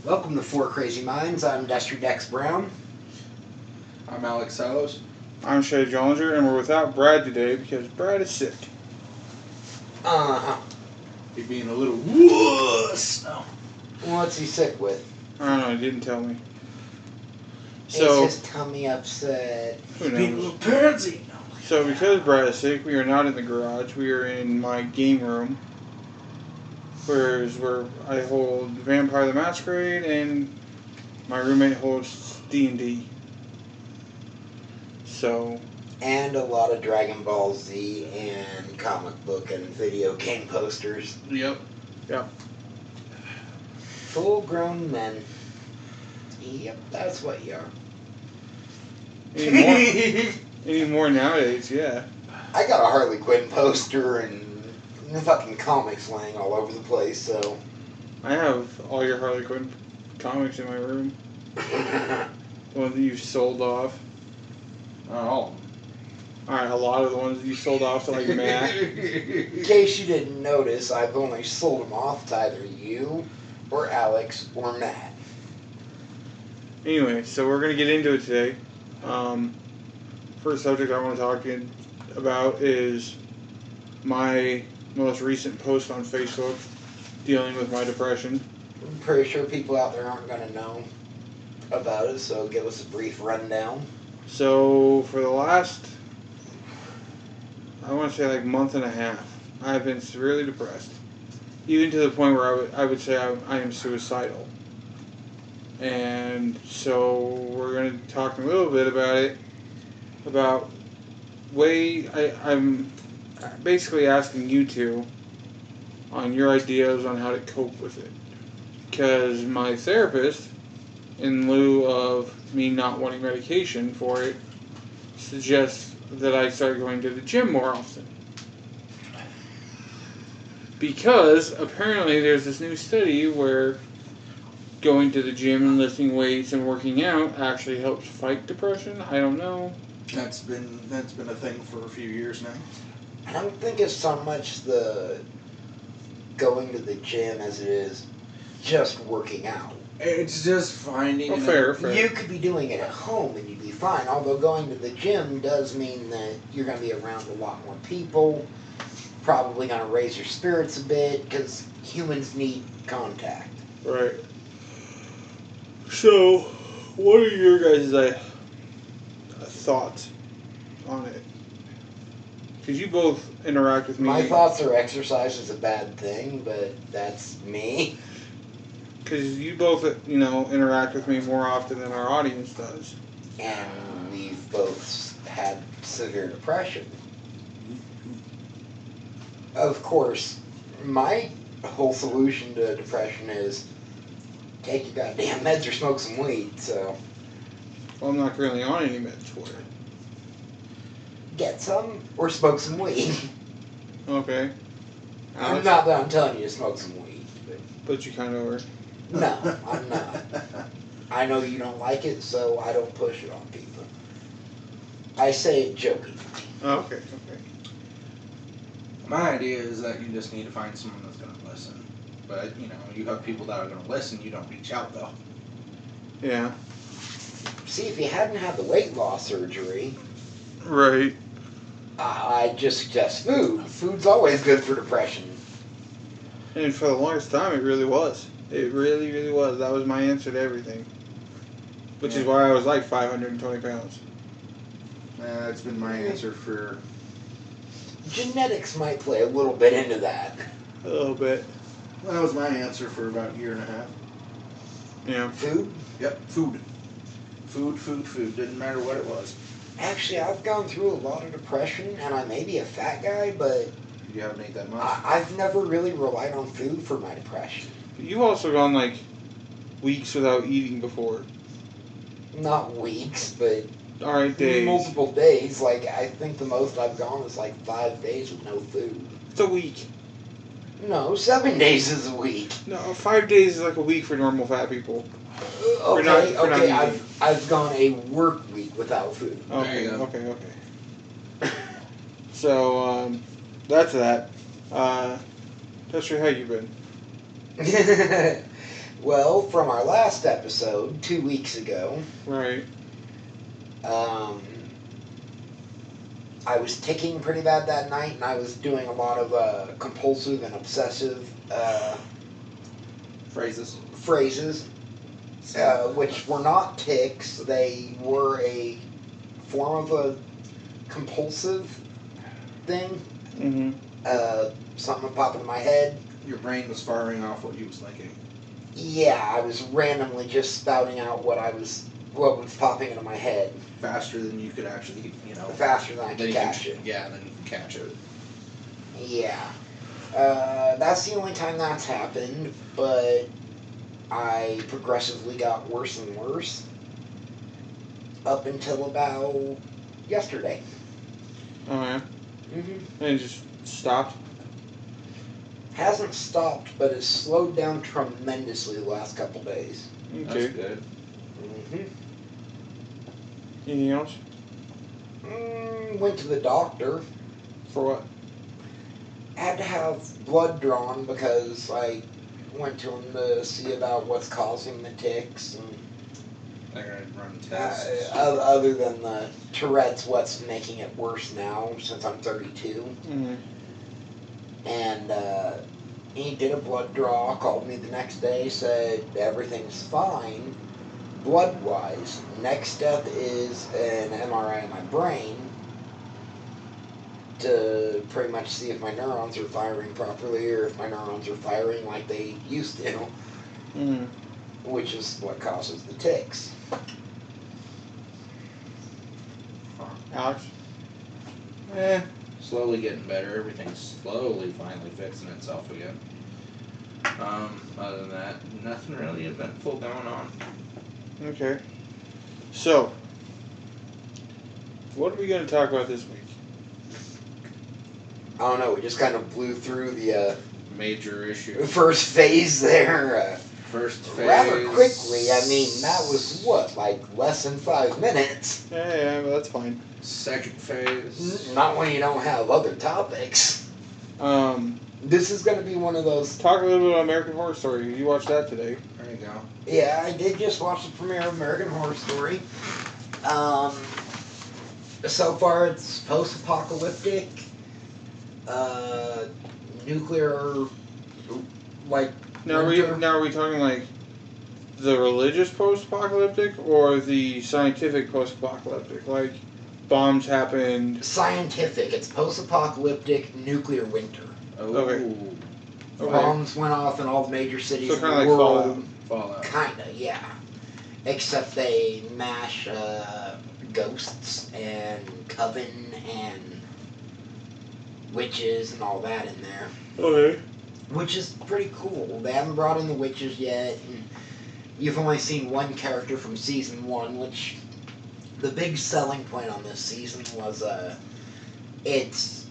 Welcome to Four Crazy Minds. I'm Dusty Dex Brown. I'm Alex Salos. I'm Shay Jollinger, and we're without Brad today because Brad is sick. Uh-huh. He being a little wuss. Oh. What's he sick with? I don't know, he didn't tell me. So, is his tummy upset? Who Being a knows? little pansy. So because Brad is sick, we are not in the garage. We are in my game room, where I hold Vampire the Masquerade, and my roommate holds D&D. So. And a lot of Dragon Ball Z and comic book and video game posters. Yep. Full-grown men. Yep, that's what you are. Any more nowadays, yeah. I got a Harley Quinn poster and fucking comics laying all over the place, so... I have all your Harley Quinn comics in my room. Ones that you've sold off. Oh. Alright, a lot of the ones that you sold off to like Matt. In case you didn't notice, I've only sold them off to either you, or Alex, or Matt. Anyway, so we're going to get into it today. First subject I want to talk about is my most recent post on Facebook dealing with my depression. I'm pretty sure people out there aren't going to know about it, so give us a brief rundown. So, for the last, I want to say like month and a half, I've been severely depressed. Even to the point where I would say I am suicidal. And so we're going to talk a little bit about it, about I'm basically asking you two on your ideas on how to cope with it. Because my therapist, in lieu of me not wanting medication for it, suggests that I start going to the gym more often. Because apparently there's this new study where going to the gym and lifting weights and working out actually helps fight depression. I don't know. That's been a thing for a few years now. I don't think it's so much the going to the gym as it is just working out. It's just finding. Fair. You could be doing it at home and you'd be fine, although going to the gym does mean that you're going to be around a lot more people, probably going to raise your spirits a bit, because humans need contact. Right. So, what are your guys' thoughts on it? Because you both interact with me. My thoughts are exercise is a bad thing, but that's me. Because you both, interact with me more often than our audience does. And we've both had severe depression. Of course, my whole solution to depression is take your goddamn meds or smoke some weed, so... Well, I'm not currently on any meds for it. Get some, or smoke some weed. Okay. Alex? Not that I'm telling you to smoke some weed, But you kind of are. no, I'm not. I know you don't like it, so I don't push it on people. I say it jokingly. Oh, okay. My idea is that you just need to find someone that's going to listen. But, you have people that are going to listen, you don't reach out, though. Yeah. See, if you hadn't had the weight loss surgery... Right. I just suggest food. Food's always good for depression. And for the longest time, it really was. It really, really was. That was my answer to everything. Which is why I was like 520 pounds. That's been my answer for... Genetics might play a little bit into that. A little bit. That was my answer for about a year and a half. Yeah. Food? Yep, food. Food. Didn't matter what it was. Actually, I've gone through a lot of depression, and I may be a fat guy, but... You haven't ate that much? I've never really relied on food for my depression. You've also gone like weeks without eating before. Not weeks, but... Alright, days. Multiple days. Like, I think the most I've gone is like 5 days with no food. It's a week. No, 7 days is a week. No, 5 days is like a week for normal fat people. Okay, for not eating. I've gone a work week without food. Okay, There you go. okay. So, that's that. Tester, how you been? Well, from our last episode, 2 weeks ago, Right. I was ticking pretty bad that night, and I was doing a lot of compulsive and obsessive Phrases. phrases, which were not tics. They were a form of a compulsive thing. Mm-hmm. Something would pop into my head. Your brain was firing off what you was thinking. Yeah, I was randomly just spouting out what was popping into my head Faster than you could actually, faster than I then could you catch it. Yeah, then you can catch it. Yeah. That's the only time that's happened, but I progressively got worse and worse up until about yesterday. Oh yeah. Mm-hmm. And it just stopped. Hasn't stopped, but has slowed down tremendously the last couple days. Okay. That's good. Mm-hmm. Anything else? Went to the doctor. For what? Had to have blood drawn because I went to him to see about what's causing the tics, and They're gonna run tests. other than the Tourette's, what's making it worse now since I'm 32. Mm-hmm. And he did a blood draw, called me the next day, said everything's fine blood-wise. Next step is an MRI of my brain to pretty much see if my neurons are firing properly or if my neurons are firing like they used to, Mm-hmm. which is what causes the tics. Alex? Slowly getting better. Everything's slowly finally fixing itself again. Other than that, nothing really eventful going on. Okay. So, what are we going to talk about this week? I don't know, we just kind of blew through the Major issue. first phase there First phase. rather quickly. I mean, that was what, like less than 5 minutes? Yeah, but that's fine. Second phase. Not when you don't have other topics. This is going to be one of those. Talk a little bit about American Horror Story. You watched that today. There you go. Yeah, I did just watch the premiere of American Horror Story. So far, it's post-apocalyptic, nuclear, like. Now winter. are we talking like the religious post-apocalyptic or the scientific post-apocalyptic? Like bombs happened. Scientific. It's post-apocalyptic nuclear winter. Oh. Okay. Bombs went off in all the major cities So in kinda the like world. Fallout. Kinda, yeah. Except they mash ghosts and coven and witches and all that in there. Okay. Which is pretty cool. They haven't brought in the witches yet, and you've only seen one character from season 1, which the big selling point on this season was it's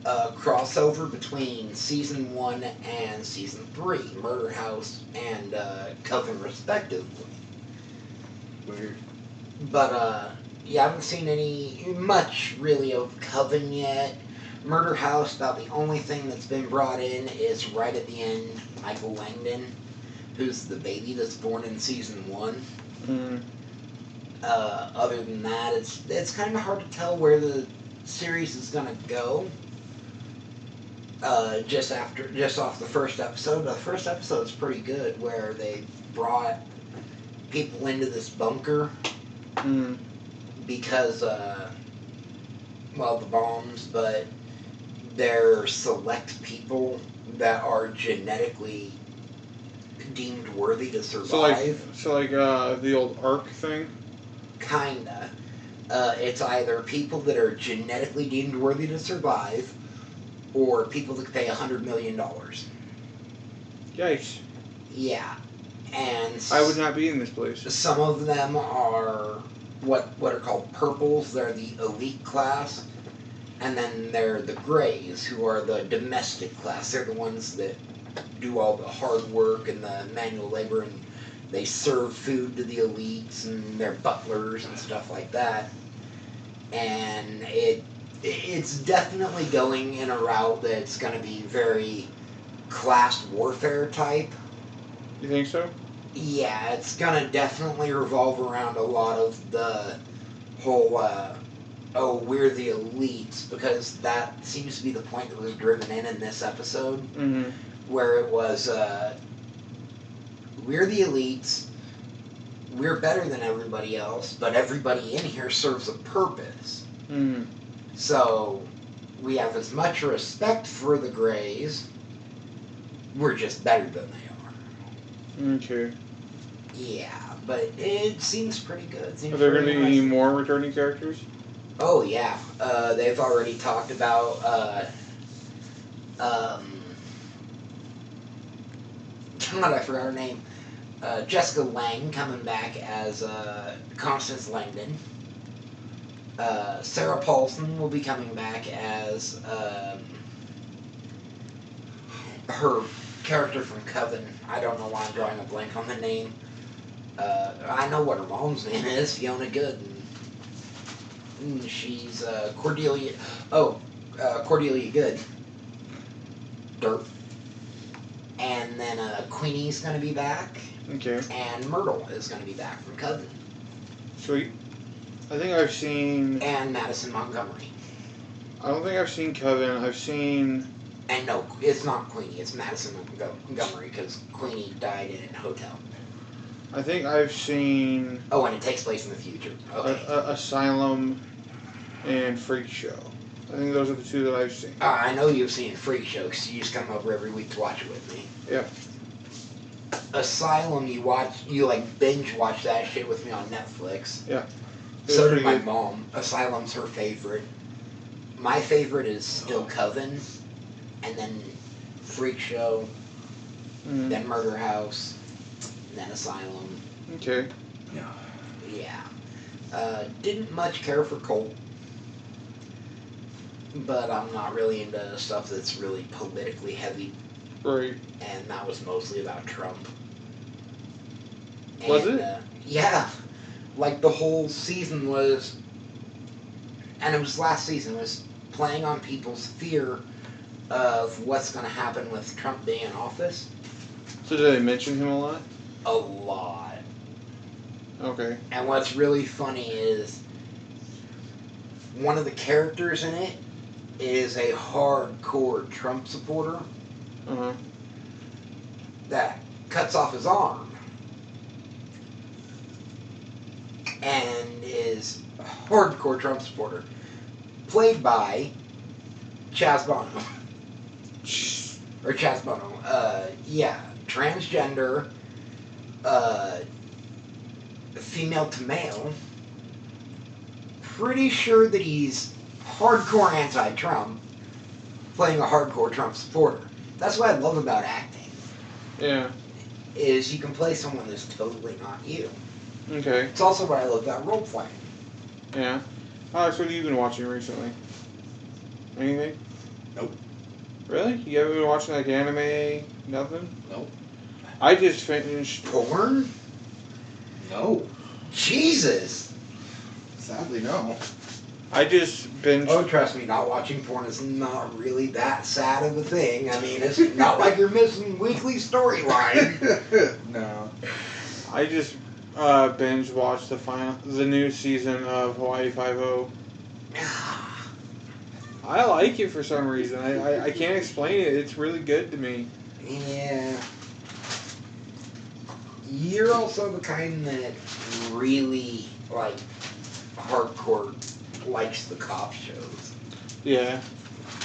a crossover between season 1 and season 3, Murder House and Coven respectively. Weird. But you haven't seen much really of Coven yet. Murder House, about the only thing that's been brought in is right at the end, Michael Langdon, who's the baby that's born in season 1. Mm. Other than that, it's kind of hard to tell where the series is gonna go. Just off the first episode. The first episode's pretty good, where they brought people into this bunker because, well, the bombs, but they're select people that are genetically deemed worthy to survive. So like the old Ark thing. Kinda. It's either people that are genetically deemed worthy to survive, or people that could pay $100 million. Yikes! Yeah, and I would not be in this place. some of them are what are called purples. They're the elite class, and then they're the grays, who are the domestic class. They're the ones that do all the hard work and the manual labor, and they serve food to the elites, and they're butlers and stuff like that. And it's definitely going in a route that's going to be very class warfare type. You think so? Yeah, it's gonna definitely revolve around a lot of the whole, oh, we're the elites, because that seems to be the point that was driven in this episode, Mm-hmm. where it was, we're the elites, we're better than everybody else, but everybody in here serves a purpose. Mm-hmm. So, we have as much respect for the Greys, we're just better than they are. Okay. Yeah, but it seems pretty good. Seems Are there going pretty to be any nice. more returning characters? Oh yeah, they've already talked about God, I forgot her name. Jessica Lange coming back as Constance Langdon. Sarah Paulson will be coming back as her character from Coven. I don't know why I'm drawing a blank on the name. I know what her mom's name is, Fiona Good. And she's Cordelia. Oh, Cordelia Good. Derp. And then Queenie's going to be back. Okay. And Myrtle is going to be back from Coven. Sweet. I think I've seen... And Madison Montgomery. I don't think I've seen Coven. I've seen... And no, it's not Queenie. It's Madison Montgomery because Queenie died in a hotel. I think I've seen... Oh, and it takes place in the future. Okay. Asylum and Freak Show. I think those are the two that I've seen. I know you've seen Freak Show because you just come over every week to watch it with me. Yeah. Asylum, you like binge watch that shit with me on Netflix. Yeah. So did pretty my good. mom. Asylum's her favorite. My favorite is still Coven, and then Freak Show, Mm. then Murder House, and then Asylum. Okay. Yeah. Didn't much care for Colt. But I'm not really into stuff that's really politically heavy, Right. and that was mostly about Trump. Was And, it? Yeah. Like the whole season was, and it was last season, was playing on people's fear of what's going to happen with Trump being in office. So did they mention him a lot? A lot. Okay. And what's really funny is one of the characters in it is a hardcore Trump supporter Uh-huh. that cuts off his arm and is a hardcore Trump supporter, played by Chaz Bono. Or Chaz Bono. Yeah, transgender, female to male. Pretty sure that he's hardcore anti-Trump, playing a hardcore Trump supporter. That's what I love about acting, Yeah. is you can play someone that's totally not you. Okay. It's also what I love about role-playing. Yeah. Alex, what have you been watching recently? Anything? Nope. Really? You haven't been watching like anime? Nothing? Nope. I just finished... Porn? No. Jesus! Sadly, no. I just binged... Oh, trust me, not watching porn is not really that sad of a thing. I mean, it's not like you're missing weekly storyline. No. I just binge watched the new season of Hawaii Five-0. I like it for some reason. I can't explain it. It's really good to me. Yeah. You're also the kind that really, like, hardcore likes the cop shows. Yeah.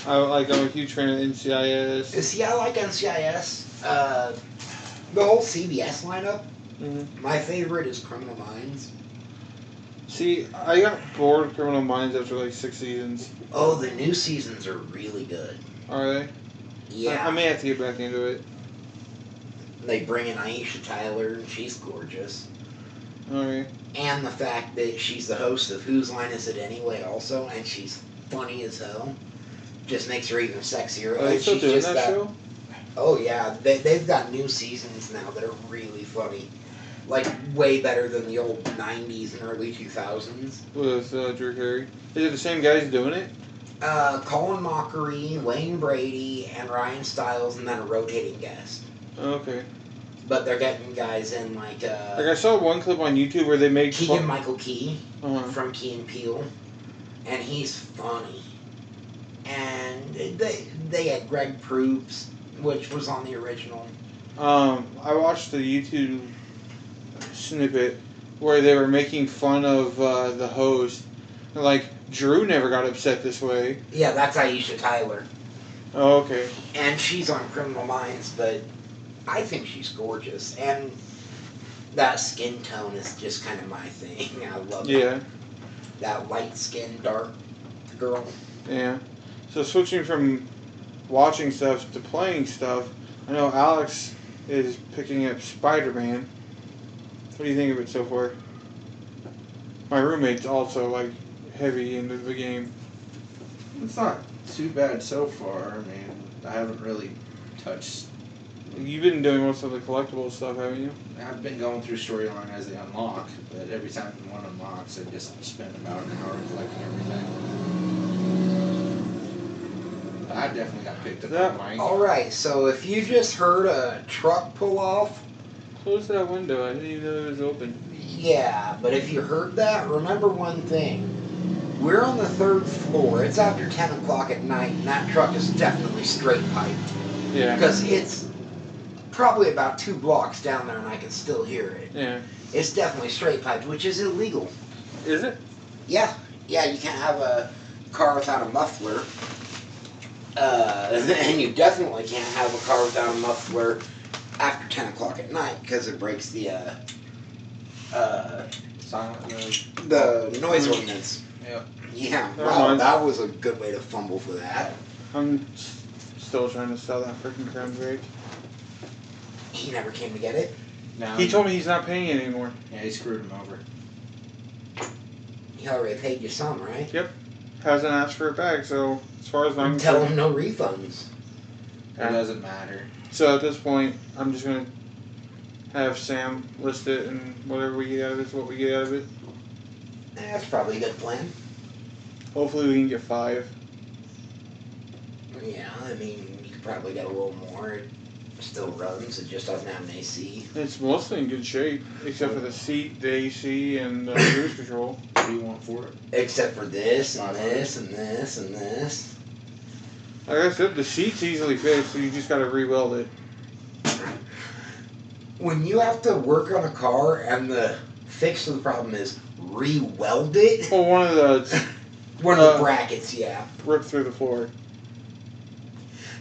I'm a huge fan of NCIS. See, I like NCIS. The whole CBS lineup. Mm-hmm. My favorite is Criminal Minds. See, I got bored of Criminal Minds after like 6 seasons. Oh, the new seasons are really good. Are they? Yeah. I may have to get back into it. They bring in Aisha Tyler, and she's gorgeous. Alright. And the fact that she's the host of Whose Line Is It Anyway also, and she's funny as hell, just makes her even sexier. Are they And still she's doing just that show? Oh yeah, they've got new seasons now that are really funny. Like, way better than the old 90s and early 2000s. With Drew Carey. Is it the same guys doing it? Colin Mockery, Wayne Brady, and Ryan Stiles, and then a rotating guest. Okay. but they're getting guys in like I saw one clip on YouTube where they made Keegan Michael Key uh-huh. from Key and Peele, and he's funny. And they had Greg Proops, which was on the original. I watched the YouTube snippet where they were making fun of the host. Like, Drew never got upset this way. Yeah, that's Aisha Tyler. Oh, okay. And she's on Criminal Minds, but I think she's gorgeous. And that skin tone is just kind of my thing. I love it. That light skin, dark girl. Yeah. So switching from watching stuff to playing stuff, I know Alex is picking up Spider-Man. What do you think of it so far? My roommate's also, like, heavy into the game. It's not too bad so far. I mean, I haven't really touched. You've been doing most of the collectible stuff, haven't you? I've been going through storyline as they unlock, but every time one unlocks, I just spend about an hour collecting everything. I definitely got picked up on mine. Alright, so if you just heard a truck pull off... Close that window. I didn't even know it was open. Yeah, but if you heard that, remember one thing. We're on the 3rd floor. It's after 10 o'clock at night, and that truck is definitely straight piped. Yeah. Because it's probably about 2 blocks down there, and I can still hear it. Yeah. It's definitely straight piped, which is illegal. Is it? Yeah. Yeah, you can't have a car without a muffler. And you definitely can't have a car without a muffler after 10 o'clock at night, because it breaks the noise ordinance. Yep. Yeah, wow, that was a good way to fumble for that. I'm still trying to sell that freaking Crown Vic. He never came to get it? No. He told me he's not paying it anymore. Yeah, he screwed him over. He already paid you some, right? Yep. Hasn't asked for it back, so as far as I'm Tell concerned. him no refunds. It doesn't matter. So at this point, I'm just going to have Sam list it, and whatever we get out of it is what we get out of it. That's probably a good plan. Hopefully we can get 5. Yeah, I mean, you could probably get a little more. It still runs, it just doesn't have an AC. It's mostly in good shape, except for the seat, the AC, and cruise control. What do you want for it? Except for this, and this, and this, and this. Like I said, the seat's easily fixed, so you just got to re-weld it. When you have to work on a car and the fix to the problem is re-weld it, Well, one of the one of the brackets, yeah. ripped through the floor.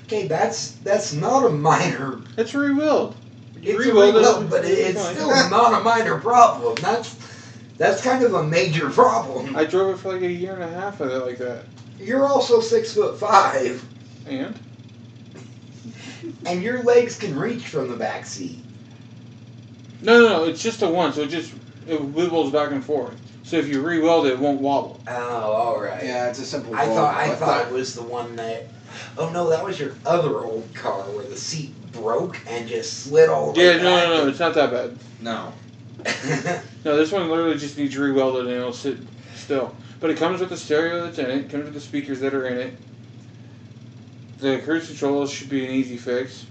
Okay, that's not a minor. It's re-weld. It's a re-weld, but it's still not a minor problem. That's kind of a major problem. I drove it for like a year and a half of it like that. You're also 6'5", and your legs can reach from the back seat. No, it's just a one, so it wibbles back and forth. So if you re-weld it, it won't wobble. Oh, all right. Yeah, it's a simple. I thought it was the one that. Oh no, that was your other old car where the seat broke and just slid all the way back. No, it's not that bad. No. No, this one literally just needs re-welded and it'll sit still. But it comes with the stereo that's in it. It comes with the speakers that are in it. The cruise control should be an easy fix.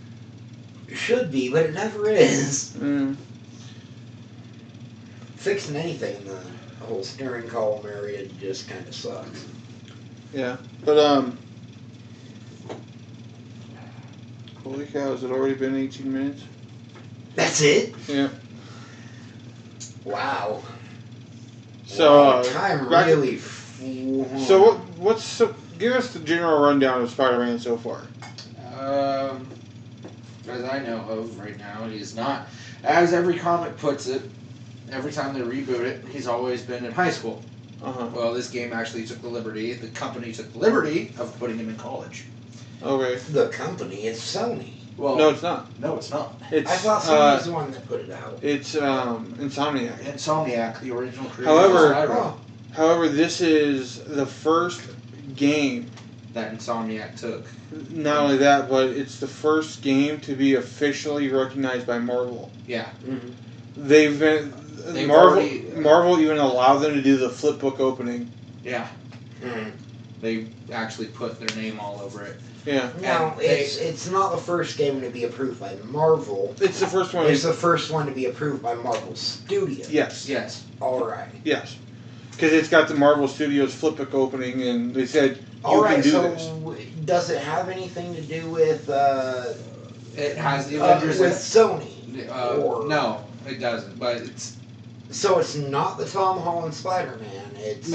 Should be, but it never is. Mm. Fixing anything in the whole steering column area just kind of sucks. Yeah, but holy cow, has it already been 18 minutes? That's it? Yeah. Wow. So, wow, time really. So give us the general rundown of Spider-Man so far. As I know of right now, he's not, as every comic puts it, every time they reboot it, he's always been in high school. Uh-huh. Well, this game actually took the company took the liberty of putting him in college. Okay. The company, it's Sony. Well, No, it's not. No, it's not. It's, I thought Sony was the one that put it out. It's Insomniac. Insomniac, the original creator of Spyro. However, this is the first game That Insomniac took. Not only that, but it's the first game to be officially recognized by Marvel. Yeah. Mm-hmm. They've They've Marvel already, Marvel even allowed them to do the flip book opening. Yeah. Mm-hmm. They actually put their name all over it. Yeah. Now, And it's not the first game to be approved by Marvel. It's the first one. It's the first one to be approved by Marvel Studios. Yes. Yes. Alright. Yes. Because it's got the Marvel Studios flipbook opening, and they said you Alright, can do so this. does it have anything to do with It has the Avengers with in Sony? Or- no, it doesn't. But it's So it's not the Tom Holland Spider-Man. It's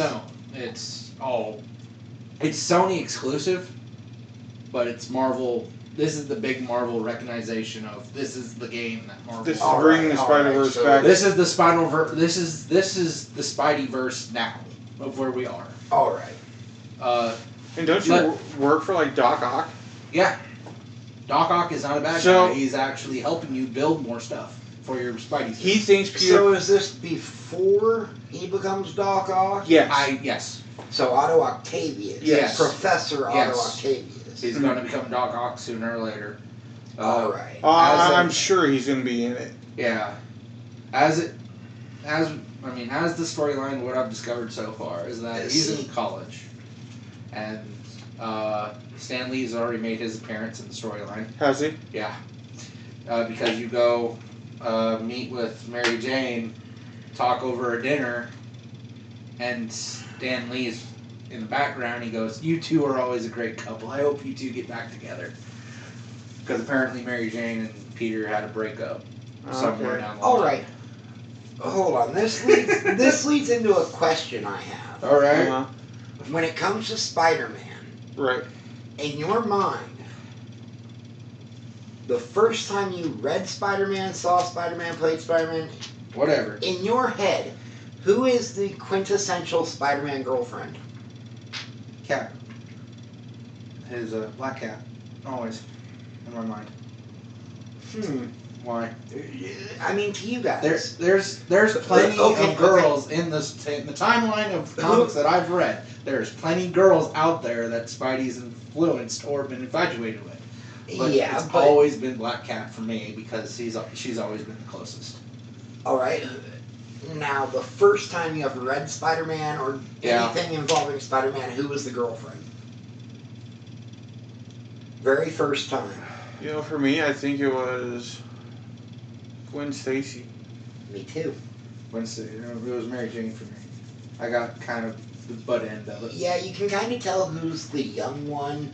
it's Sony exclusive, but it's Marvel. This is the big Marvel recognition of this is the game that Marvel. This is Alright, bringing the alright, Spider-Verse so back. This is the Spider-Verse. This is the Spideyverse now of where we are. alright. And don't you work for like Doc Ock? Yeah, Doc Ock is not a bad guy. He's actually helping you build more stuff for your Spidey. He thinks Peter. So is this before he becomes Doc Ock? Yes. Yes. So Otto Octavius. Yes. Professor Otto Yes. Octavius. He's going to become Doc Ock sooner or later. Alright. I'm sure he's going to be in it. Yeah. As the storyline, what I've discovered so far is that he's in college, and Stan Lee's already made his appearance in the storyline. Has he? Yeah. Because you go meet with Mary Jane, talk over a dinner, and Stan Lee's in the background. He goes, "You two are always a great couple. I hope you two get back together." Because apparently Mary Jane and Peter had a breakup somewhere down the line. Alright. Hold on. This leads into a question I have. All right. Uh-huh. When it comes to Spider-Man, Right. in your mind, the first time you read Spider-Man, saw Spider-Man, played Spider-Man, Whatever. in your head, who is the quintessential Spider-Man girlfriend? Cat. His black cat. Always. In my mind. Why? I mean, to you guys. There's plenty Okay, of girls in the timeline of comics that I've read. There's plenty of girls out there that Spidey's influenced or been infatuated with. But Yeah, it's but always been Black Cat for me because she's always been the closest. all right. Now, the first time you ever read Spider-Man or Yeah. anything involving Spider-Man, who was the girlfriend? Very first time. You know, for me, I think it was Gwen Stacy. Me too. Wednesday, it was Mary Jane for me. I got kind of the butt end of it. Yeah, you can kind of tell who's the young one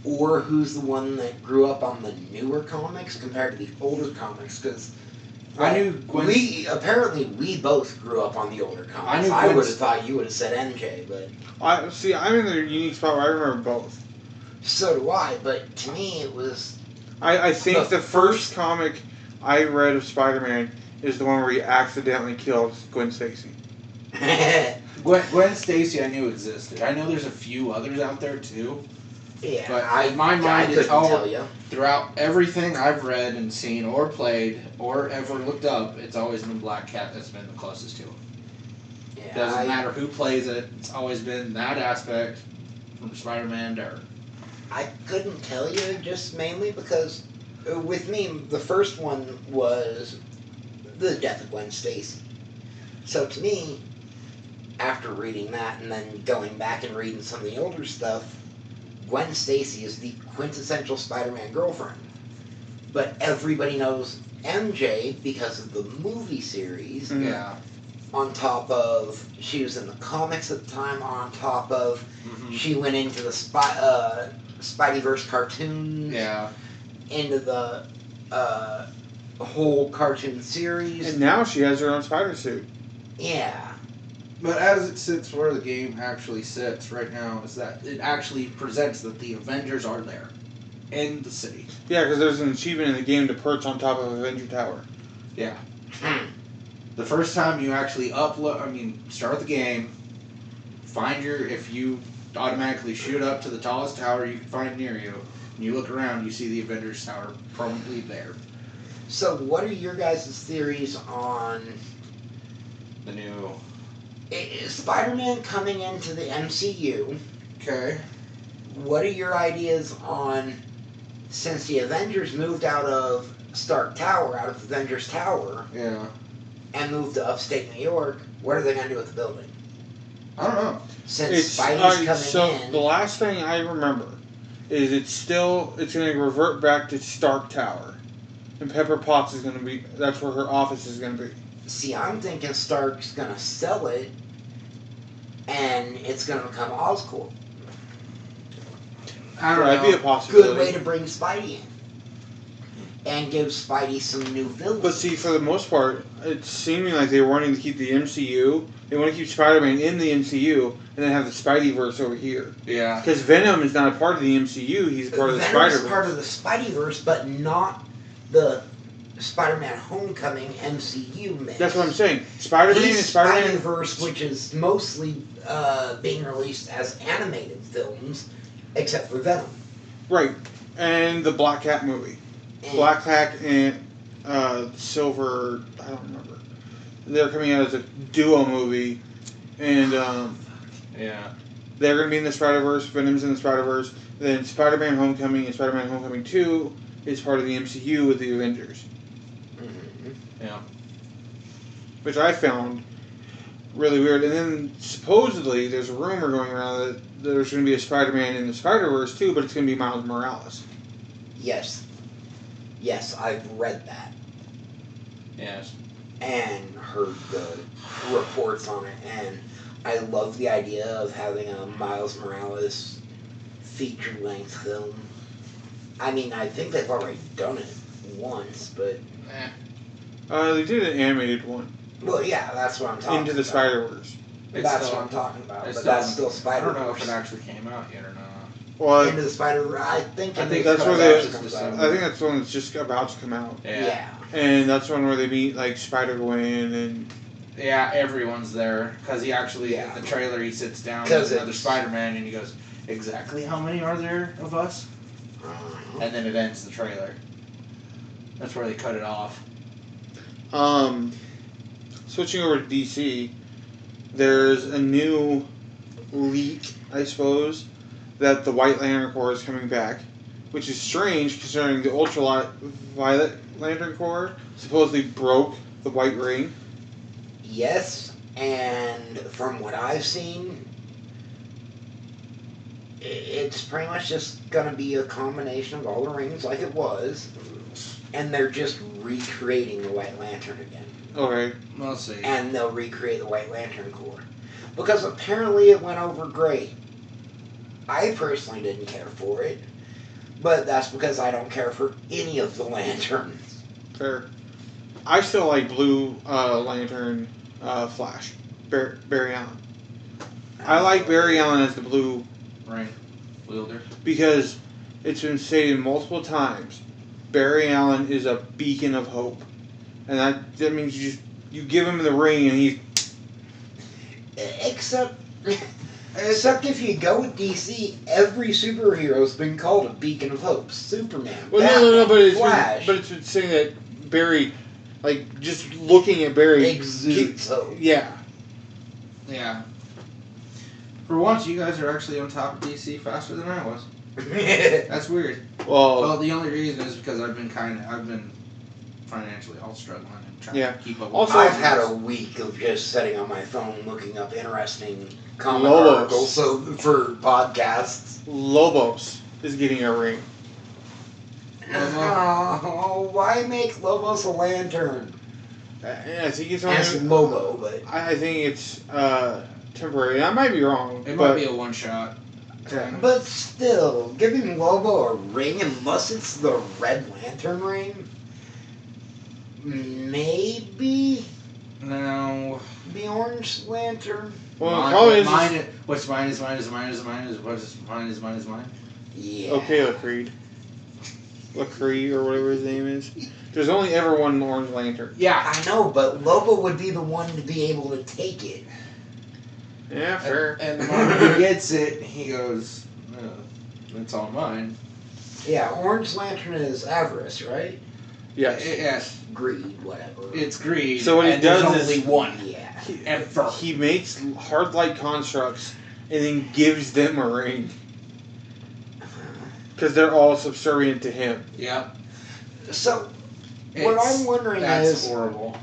or who's the one that grew up on the newer comics compared to the older comics, because I knew Gwen. we both grew up on the older comics. knew I Gwen- would have thought you would have said MJ, but I'm in the unique spot where I remember both. so do I. But to me, it was I think The the first comic I read of Spider-Man is the one where he accidentally kills Gwen Stacy. Gwen Stacy I knew existed. I know there's a few others out there too. yeah. But in my mind, I it's couldn't all tell you. throughout everything I've read and seen or played or ever looked up. It's always been Black Cat that's been the closest to him. Yeah, Doesn't matter who plays it. It's always been that aspect from Spider-Man to. I couldn't tell you just mainly because with me, the first one was the death of Gwen Stacy. So to me, after reading that and then going back and reading some of the older stuff, Gwen Stacy is the quintessential Spider-Man girlfriend. But everybody knows MJ because of the movie series, Mhm. Yeah. on top of she was in the comics at the time, on top of she went into the Spideyverse cartoons, Yeah. into the whole cartoon series. And now she has her own spider suit. Yeah. But as it sits where the game actually sits right now is that it actually presents that the Avengers are there in the city. Yeah, because there's an achievement in the game to perch on top of Avenger Tower. Yeah. The first time you actually start the game, if you automatically shoot up to the tallest tower you can find near you, and you look around, you see the Avengers Tower permanently there. So, what are your guys' theories on The new. Spider-Man coming into the MCU? Okay. What are your ideas on, since the Avengers moved out of Stark Tower, out of Avengers Tower, Yeah. and moved to upstate New York, what are they going to do with the building? I don't know. Since Spidey's coming so in. the last thing I remember is it's going to revert back to Stark Tower, and Pepper Potts is going to be. That's where her office is going to be. See, I'm thinking Stark's gonna sell it, and it's gonna become Oscorp. I don't That'd know. be a possibility. Good way to bring Spidey in. And give Spidey some new villains. But see, for the most part, it's seeming like they were wanting to keep the MCU. They want to keep Spider-Man in the MCU, and then have the Spideyverse over here. Yeah. Because Venom is not a part of the MCU; he's a part of the Venom's Spider-Verse. part of the Spideyverse, but not the Spider-Man Homecoming MCU mix. That's what I'm saying. Spider-Man and He's Spider-Man. Spideyverse, which is mostly being released as animated films, except for Venom. Right, and the Black Cat movie. And Black Cat and Silver, I don't remember. They're coming out as a duo movie, and Yeah. they're going to be in the Spider-Verse. Venom's in the Spider-Verse. Then Spider-Man Homecoming and Spider-Man Homecoming 2 is part of the MCU with the Avengers, Yeah. which I found really weird. And then supposedly there's a rumor going around that there's going to be a Spider-Man in the Spider-Verse too, but it's going to be Miles Morales. Yes. Yes, I've read that Yes. and heard the reports on it, and I love the idea of having a Miles Morales feature-length film. I mean, I think they've already done it once, but... They did an animated one, Well, yeah, that's what I'm talking Into the about. Spider-Verse. That's what I'm talking about, It's but that's still I Spider-Verse. don't know if it actually came out yet or not. Well, Into the Spider-Verse, I think that's where Spider-Verse they- comes I out. I think that's the one that's just about to come out. Yeah. And that's one where they meet, like, Spider-Gwen and... Yeah, everyone's there because he actually Yeah. in the trailer he sits down 'Cause with another it's- Spider-Man and he goes, "Exactly how many are there of us?" And then it ends the trailer. That's where they cut it off. Switching over to DC, there's a new leak, I suppose, that the White Lantern Corps is coming back, which is strange considering the Ultraviolet Lantern Corps supposedly broke the White Ring. Yes, and from what I've seen, it's pretty much just going to be a combination of all the rings like it was, and they're just recreating the White Lantern again. Okay. We'll see. And they'll recreate the White Lantern Corps. Because apparently it went over great. I personally didn't care for it, but that's because I don't care for any of the lanterns. Fair. I still like Blue Lantern Flash. Barry Allen. I like Barry Allen as the Blue Ring wielder. because it's been stated multiple times. Barry Allen is a beacon of hope, and that means you give him the ring and he. Except if you go with DC, every superhero's been called a beacon of hope. Superman, Well, Batman, no, but Flash, it's been saying that Barry, like just looking at Barry, exudes hope. yeah. Yeah. For once, you guys are actually on top of DC faster than I was. That's weird. Well, Well, the only reason is because I've been financially all struggling and trying Yeah. to keep up. Also, with I've had a week of just sitting on my phone looking up interesting comic Lobos. articles for podcasts. Lobos is getting a ring. Oh, why make Lobos a lantern? I think it's As only. Lobo, but I think it's temporary. I might be wrong. It but might be a one shot. but still, giving Lobo a ring unless it's the Red Lantern ring. Maybe No. the Orange Lantern. Well, the problem is. What's mine is mine is mine is mine is what's mine is mine is mine. Yeah. Okay, Lacreed. Lacree or whatever his name is. There's only ever one Orange Lantern. Yeah. I know, but Lobo would be the one to be able to take it. Yeah, fair. And the moment he gets it, he goes, "It's all mine." Yeah, Orange Lantern is avarice, right? Yes. Yes. Greed, whatever. It's greed. So what he and there's does is- only one. Yeah. Ever. He makes hard light constructs and then gives them a ring because they're all subservient to him. Yep. So, what I'm wondering That's is, horrible.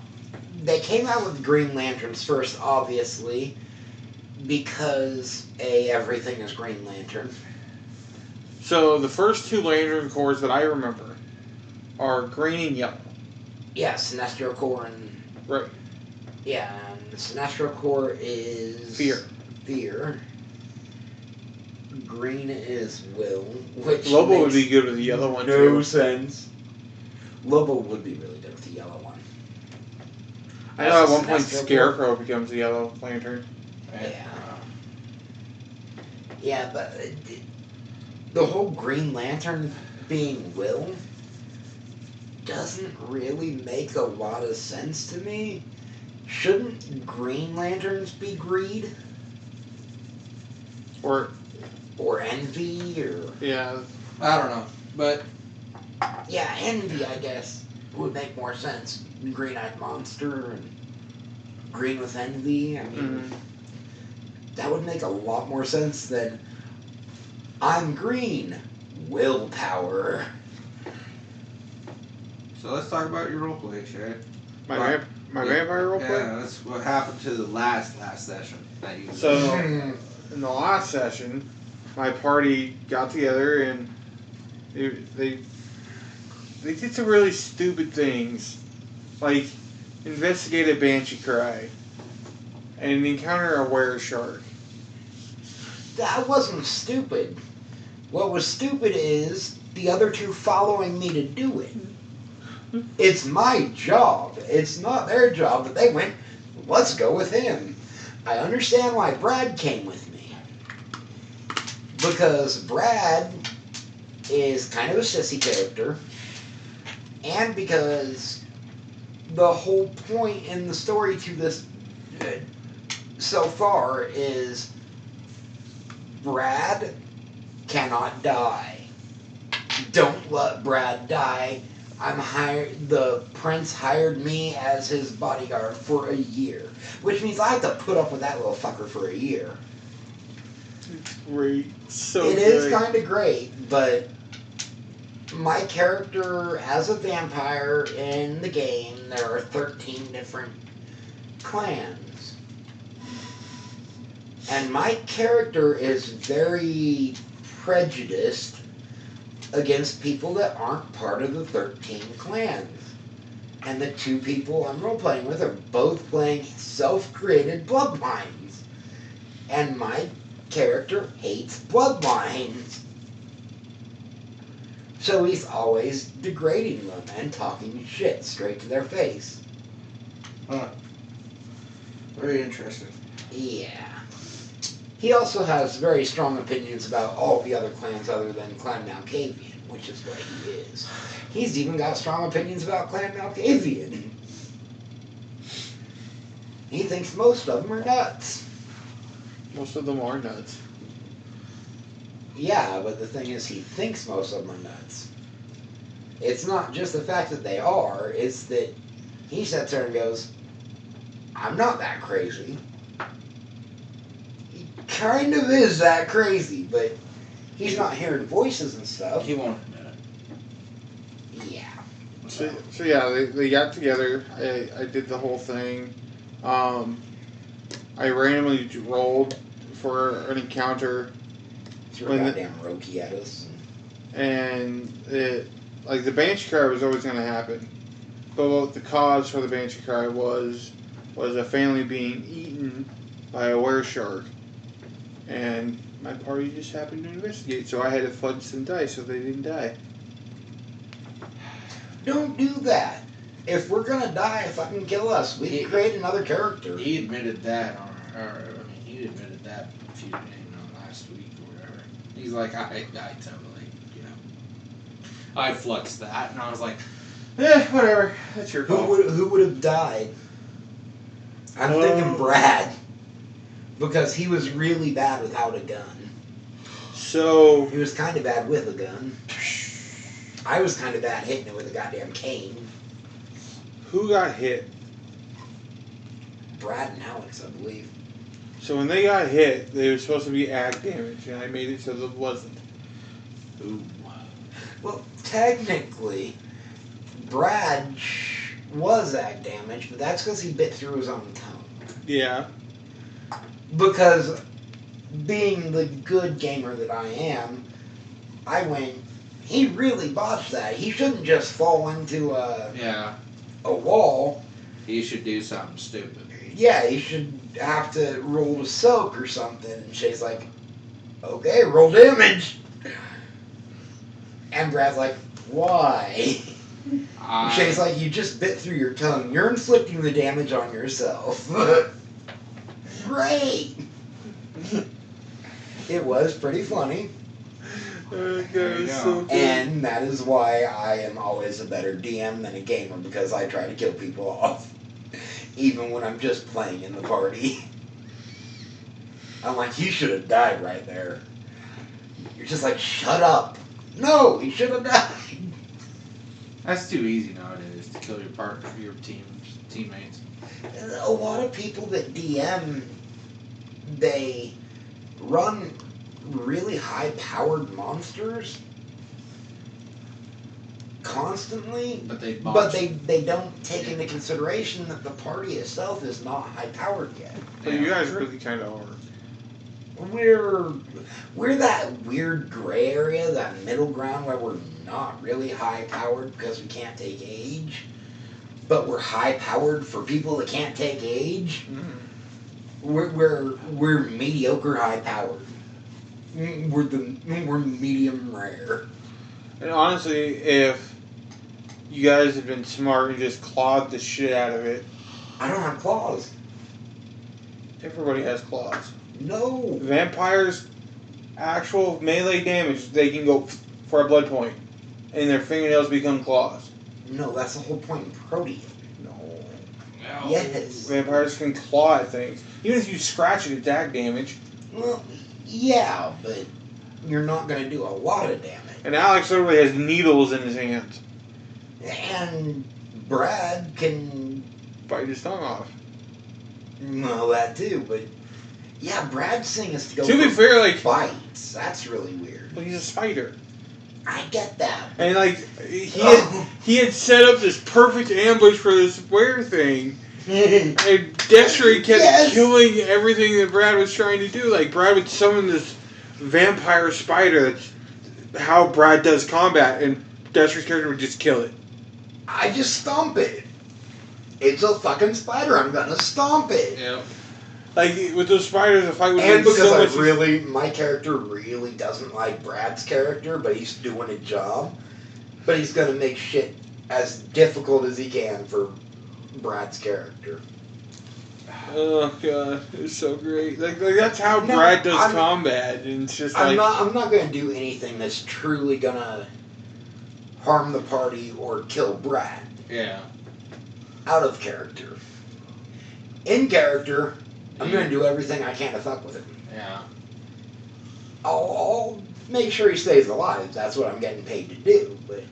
they came out with Green Lanterns first, obviously. Because everything is Green Lantern. So the first two Lantern Corps that I remember are green and yellow. Yeah, Sinestro Corps and Right. yeah, and the Sinestro Corps is Fear. Fear. Green is Will, which Lobo would makes be good with the yellow one no too. sense. Lobo would be really good with the yellow one. I know at As a one point Sinestro Scarecrow becomes the Yellow Lantern. Yeah. Yeah, but the whole Green Lantern being Will doesn't really make a lot of sense to me. Shouldn't Green Lanterns be greed? Or Envy? Or yeah, I don't know, but yeah, envy, I guess, would make more sense. Green-eyed monster and green with envy. I mean, that would make a lot more sense than I'm green, willpower. so let's talk about your roleplay, Shay. my Right. vampire roleplay. Yeah, that's what happened to the last session that you. So in the last session, my party got together and they did some really stupid things, like investigate a banshee cry and encounter a were shark. That wasn't stupid. What was stupid is the other two following me to do it. It's my job. It's not their job, but they went, let's go with him. I understand why Brad came with me. Because Brad is kind of a sissy character, and because the whole point in the story to this so far is Brad cannot die. Don't let Brad die. The prince hired me as his bodyguard for a year, which means I have to put up with that little fucker for a year. It's great. So It good. is kind of great, but my character as a vampire in the game, there are 13 different clans. And my character is very prejudiced against people that aren't part of the 13 clans. And the two people I'm role-playing with are both playing self-created bloodlines. And my character hates bloodlines. So he's always degrading them and talking shit straight to their face. Huh. Very interesting. Yeah. He also has very strong opinions about all the other clans other than Clan Malkavian, which is what he is. He's even got strong opinions about Clan Malkavian. He thinks most of them are nuts. Most of them are nuts. Yeah, but the thing is, he thinks most of them are nuts. It's not just the fact that they are, it's that he sits there and goes, I'm not that crazy. He kind of is that crazy, but he's not hearing voices and stuff. He won't admit it. Yeah. So yeah, they got together. I did the whole thing. I randomly rolled for an encounter. Threw a goddamn Roki at us. And like the Banshee Cry was always going to happen. But what the cause for the Banshee Cry was a family being eaten by a were shark. And my party just happened to investigate, so I had to fudge some dice so they didn't die. Don't do that. If we're gonna die, fucking kill us. We can create another character. He admitted that, he admitted that a few last week or whatever. He's like, I totally, I fluxed that, and I was like, whatever, that's your call. Who would have died? I'm thinking Brad. Because he was really bad without a gun. So He was kind of bad with a gun. I was kind of bad hitting it with a goddamn cane. who got hit? Brad and Alex, I believe. So when they got hit, they were supposed to be ag damage, and I made it so that it wasn't. Ooh. Well, technically, Brad was ag damage, but that's because he bit through his own tongue. Yeah. Because being the good gamer that I am, I went, he really botched that. He shouldn't just fall into Yeah. a wall. He should do something stupid. Yeah, he should have to roll with soak or something. And Shay's like, okay, roll damage. And Brad's like, why? Shay's like, you just bit through your tongue. You're inflicting the damage on yourself. Great. It was pretty funny. There you go. So good. And that is why I am always a better DM than a gamer, because I try to kill people off. Even when I'm just playing in the party. I'm like, you should have died right there. You're just like, shut up. No, he should have died. That's too easy nowadays to kill your teammates. A lot of people that DM, they run really high-powered monsters constantly, But they they don't take into consideration that the party itself is not high-powered yet. But you guys really kind of are. We're that weird gray area, that middle ground where we're not really high-powered because we can't take age, but we're high-powered for people that can't take age. We're mediocre high-powered. We're medium rare. And honestly, if you guys had been smart and just clawed the shit out of it, I don't have claws. everybody has claws. No. Vampires, actual melee damage, they can go for a blood point, and their fingernails become claws. No, that's the whole point in Protean. No. Yes. Vampires can claw at things. Even if you scratch it, it's attack damage. Well, yeah, but you're not going to do a lot of damage. And Alex literally has needles in his hands. And Brad can... Bite his tongue off. Well, that too, but... Yeah, Brad's thing is to go To be for fair, like, bites. That's really weird. well, he's a spider. I get that. And like he had set up this perfect ambush for this square thing, and Destry kept killing everything that Brad was trying to do. Like Brad would summon this vampire spider. That's how Brad does combat, and Destry's character would just kill it. I just stomp it. It's a fucking spider. I'm gonna stomp it. Yeah. Like with those spiders, the fight would And be because so I much. really, my character really doesn't like Brad's character, but he's doing a job. But he's gonna make shit as difficult as he can for Brad's character. Oh god, it's so great. Like that's how Brad does combat, and it's just like I'm not gonna do anything that's truly gonna harm the party or kill Brad. Yeah. Out of character. In character, I'm gonna do everything I can to fuck with him. Yeah. I'll make sure he stays alive. That's what I'm getting paid to do. But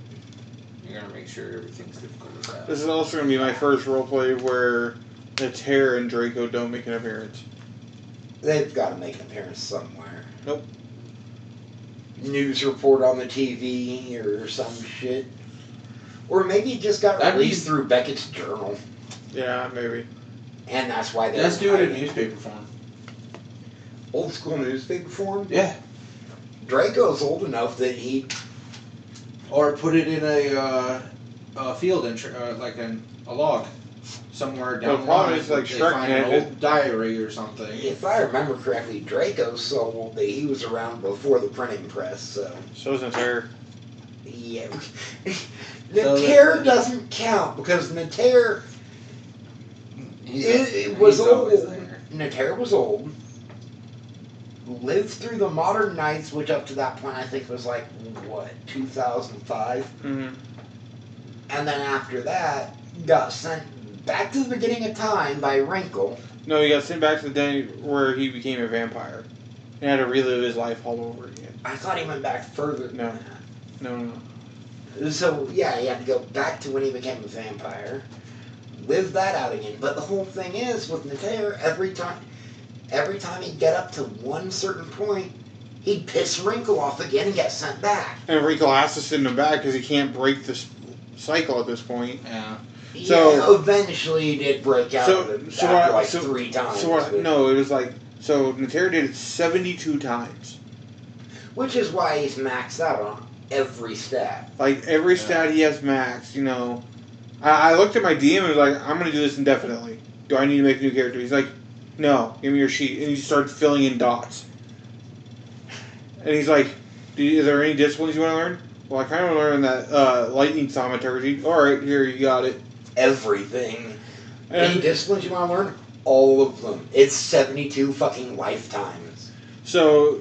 You're gonna make sure everything's difficult as that. this is also gonna be my first roleplay where Natera and Draco don't make an appearance. they've got to make an appearance somewhere. Nope. News report on the TV or some shit. Or maybe it just got That'd released be- through Beckett's journal. Yeah, maybe. And that's why they're Let's do it in hiding. newspaper form. Old school newspaper form? Yeah. Draco's old enough that he... Or put it in a field like a log somewhere down The the problem line. is, like, They Shrek find an had old diary or something. If I remember correctly, Draco's so old that he was around before the printing press, so... So is Natera. Yeah. So Natera doesn't count, because Natera... It was he's old. always there. Natera was old. Lived through the modern Knights, which up to that point I think was like, what, 2005? Mm-hmm. And then after that, got sent back to the beginning of time by Wrinkle. No, he got sent back to the day where he became a vampire. He had to relive his life all over again. I thought he went back further than No. No. that. So, yeah, he had to go back to when he became a vampire. Live that out again. But the whole thing is, with Natera, every time he'd get up to one certain point, he'd piss Wrinkle off again and get sent back. And Wrinkle has to send him back because he can't break this cycle at this point. Yeah. So- yeah, eventually he did break out so- of it so after what- like so- 3 times. So what? but- No, it was like So Natera did it 72 times. Which is why he's maxed out on every stat. Like, every stat he has maxed, you know. I looked at my DM and was like, I'm going to do this indefinitely. Do I need to make a new character? He's like, no, give me your sheet. And he started filling in dots. And he's like, is there any disciplines you want to learn? Well, I kind of learned that lightning thaumaturgy. Alright, here, you got it. Everything. And Any disciplines you want to learn? All of them. It's 72 fucking lifetimes. so,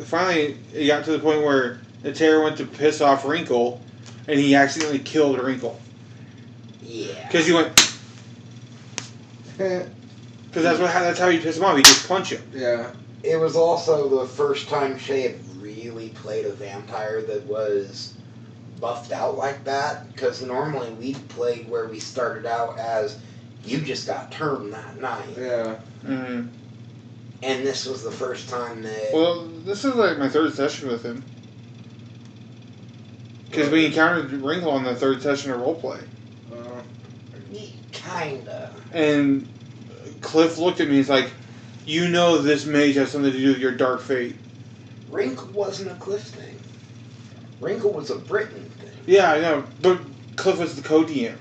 finally, it got to the point where Natera went to piss off Wrinkle, and he accidentally killed Wrinkle. Yeah. Because he went... Because that's how you piss him off. You just punch him. Yeah. It was also the first time Shay had really played a vampire that was buffed out like that. Because normally we'd played where we started out as you just got turned that night. Yeah. Mm-hmm. And this was the first time that... Well, this is like my third session with him. Because we encountered Wrinkle on the third session of roleplay. Kinda. And Cliff looked at me and he's like, you know this mage has something to do with your dark fate. Wrinkle wasn't a Cliff thing. Wrinkle was a Britain thing. Yeah, I know, but Cliff was the co-DM.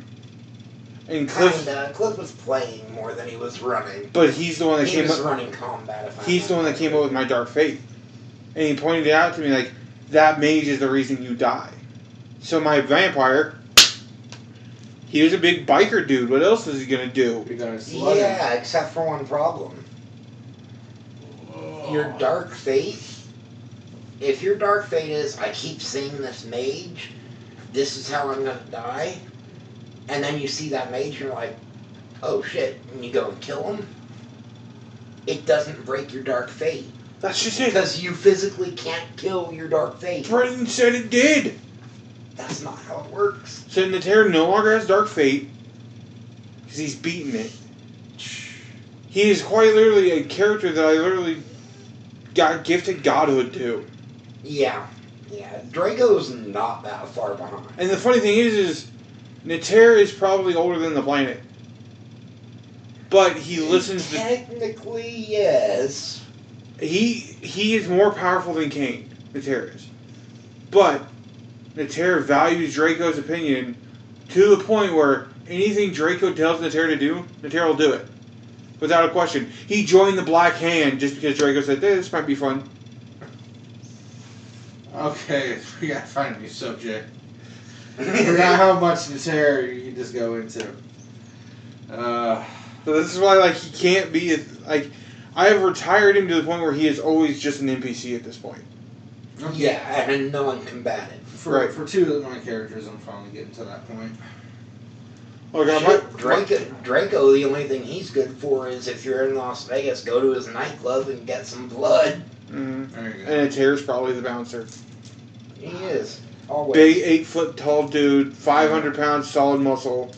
And Cliff... Kinda. Cliff was playing more than he was running. But he's the one that He came was up... running combat. He's the one that came up with my dark fate. And he pointed it out to me like, that mage is the reason you die. So my vampire... He was a big biker dude. What else was he gonna do? You're gonna slug him. Yeah, except for one problem. Your dark fate. If your dark fate is, I keep seeing this mage, this is how I'm gonna die, and then you see that mage and you're like, oh shit, and you go and kill him, it doesn't break your dark fate. That's just it. Because you physically can't kill your dark fate. Brenton said it did. That's not how it works. So Natera no longer has dark fate because he's beaten it. He is quite literally a character that I literally got gifted godhood to. Yeah. Yeah. Draco's not that far behind. And the funny thing is Natera is probably older than the planet. But he listens to... Technically, yes. He is more powerful than Kane, Natera is. But Natera values Draco's opinion to the point where anything Draco tells Natera to do, Natera will do it. Without a question. He joined the Black Hand just because Draco said, hey, this might be fun. Okay, we gotta find a new subject. I forgot how much Natera you can just go into. So this is why, like, he can't be... Like, I have retired him to the point where he is always just an NPC at this point. Okay. Yeah, and non-combative. For two of my characters, I'm finally getting to that point. Look, I Shit, Draco, the only thing he's good for is if you're in Las Vegas, go to his nightclub and get some blood. Mm-hmm. There you go. And Natera's probably the bouncer. He is. Always. Big 8-foot tall dude, 500 pounds, solid muscle.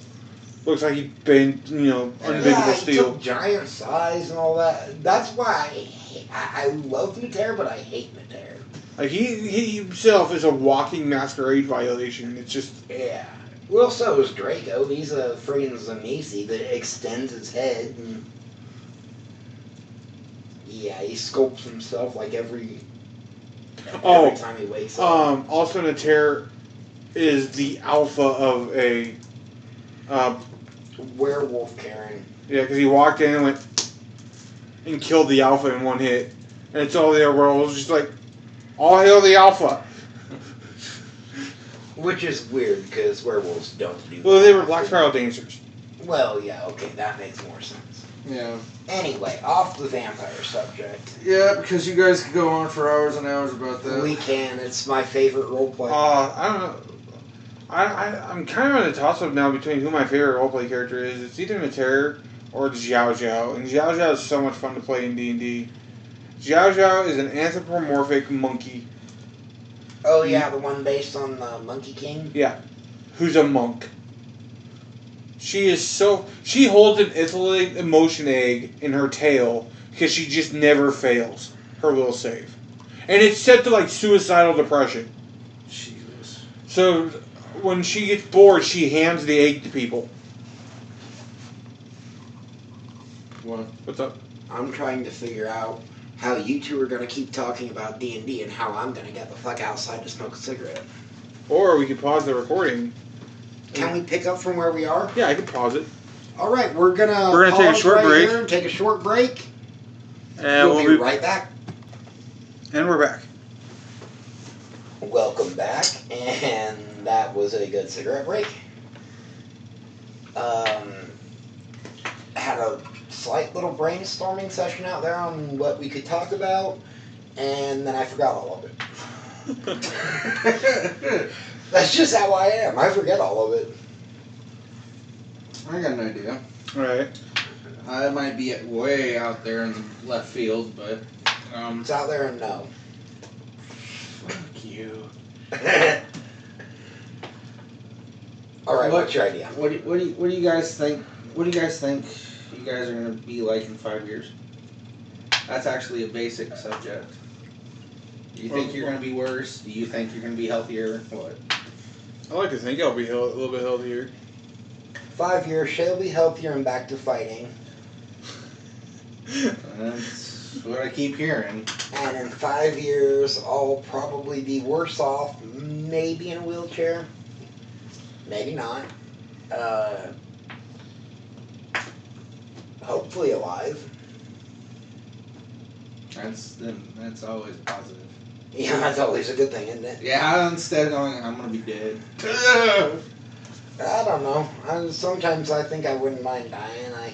Looks like he'd been, unbendable Yeah, he steel. took giant size and all that. That's why I love Natera, but I hate Natera. Like he himself is a walking masquerade violation. It's just Yeah. Well, so is Draco. He's a friggin' Zamisi that extends his head and... Yeah, he sculpts himself like every time he wakes up. Also Natera is the alpha of a Werewolf Karen. yeah, because he walked in and went and killed the alpha in one hit, and it's all the other world was just like, all hail the alpha. Which is weird, because werewolves don't do Well, that. they were Black Spiral dancers. Well, yeah, okay, that makes more sense. Yeah. Anyway, off the vampire subject. Yeah, because you guys could go on for hours and hours about that. We can. It's my favorite roleplay. I don't know. I'm kind of in a toss-up now between who my favorite roleplay character is. It's either Natera or Xiao Xiao, and Xiao Xiao is so much fun to play in D&D. Xiao Xiao is an anthropomorphic monkey. Oh, yeah, the one based on the Monkey King? Yeah, who's a monk. She holds an ethylene emotion egg in her tail because she just never fails her will save. And it's set to like suicidal depression. Jesus. So when she gets bored, she hands the egg to people. What? What's up? I'm trying to figure out how you two are going to keep talking about D&D and how I'm going to get the fuck outside to smoke a cigarette. Or we could pause the recording. Can we pick up from where we are? Yeah, I can pause it. All right, we're gonna take a pause short right break. here and take a short break. And we'll be right back. And we're back. Welcome back, and that was a good cigarette break. Had a slight little brainstorming session out there on what we could talk about, and then I forgot all of it. That's just how I am. I forget all of it. I got an idea. Right. I might be way out there in the left field, but It's out there and no. fuck you. All right, what's your idea? What do you guys think? What do you guys think you guys are gonna be like in 5 years? That's actually a basic subject. Do you think you're gonna be worse? Do you think you're gonna be healthier? What? I like to think I'll be a little bit healthier. 5 years, she'll be healthier and back to fighting. That's what I keep hearing. And in 5 years, I'll probably be worse off, maybe in a wheelchair, maybe not. Hopefully alive. That's always positive. Yeah, that's always a good thing, isn't it? Yeah, instead of going, I'm gonna be dead. I don't know. Sometimes I think I wouldn't mind dying. I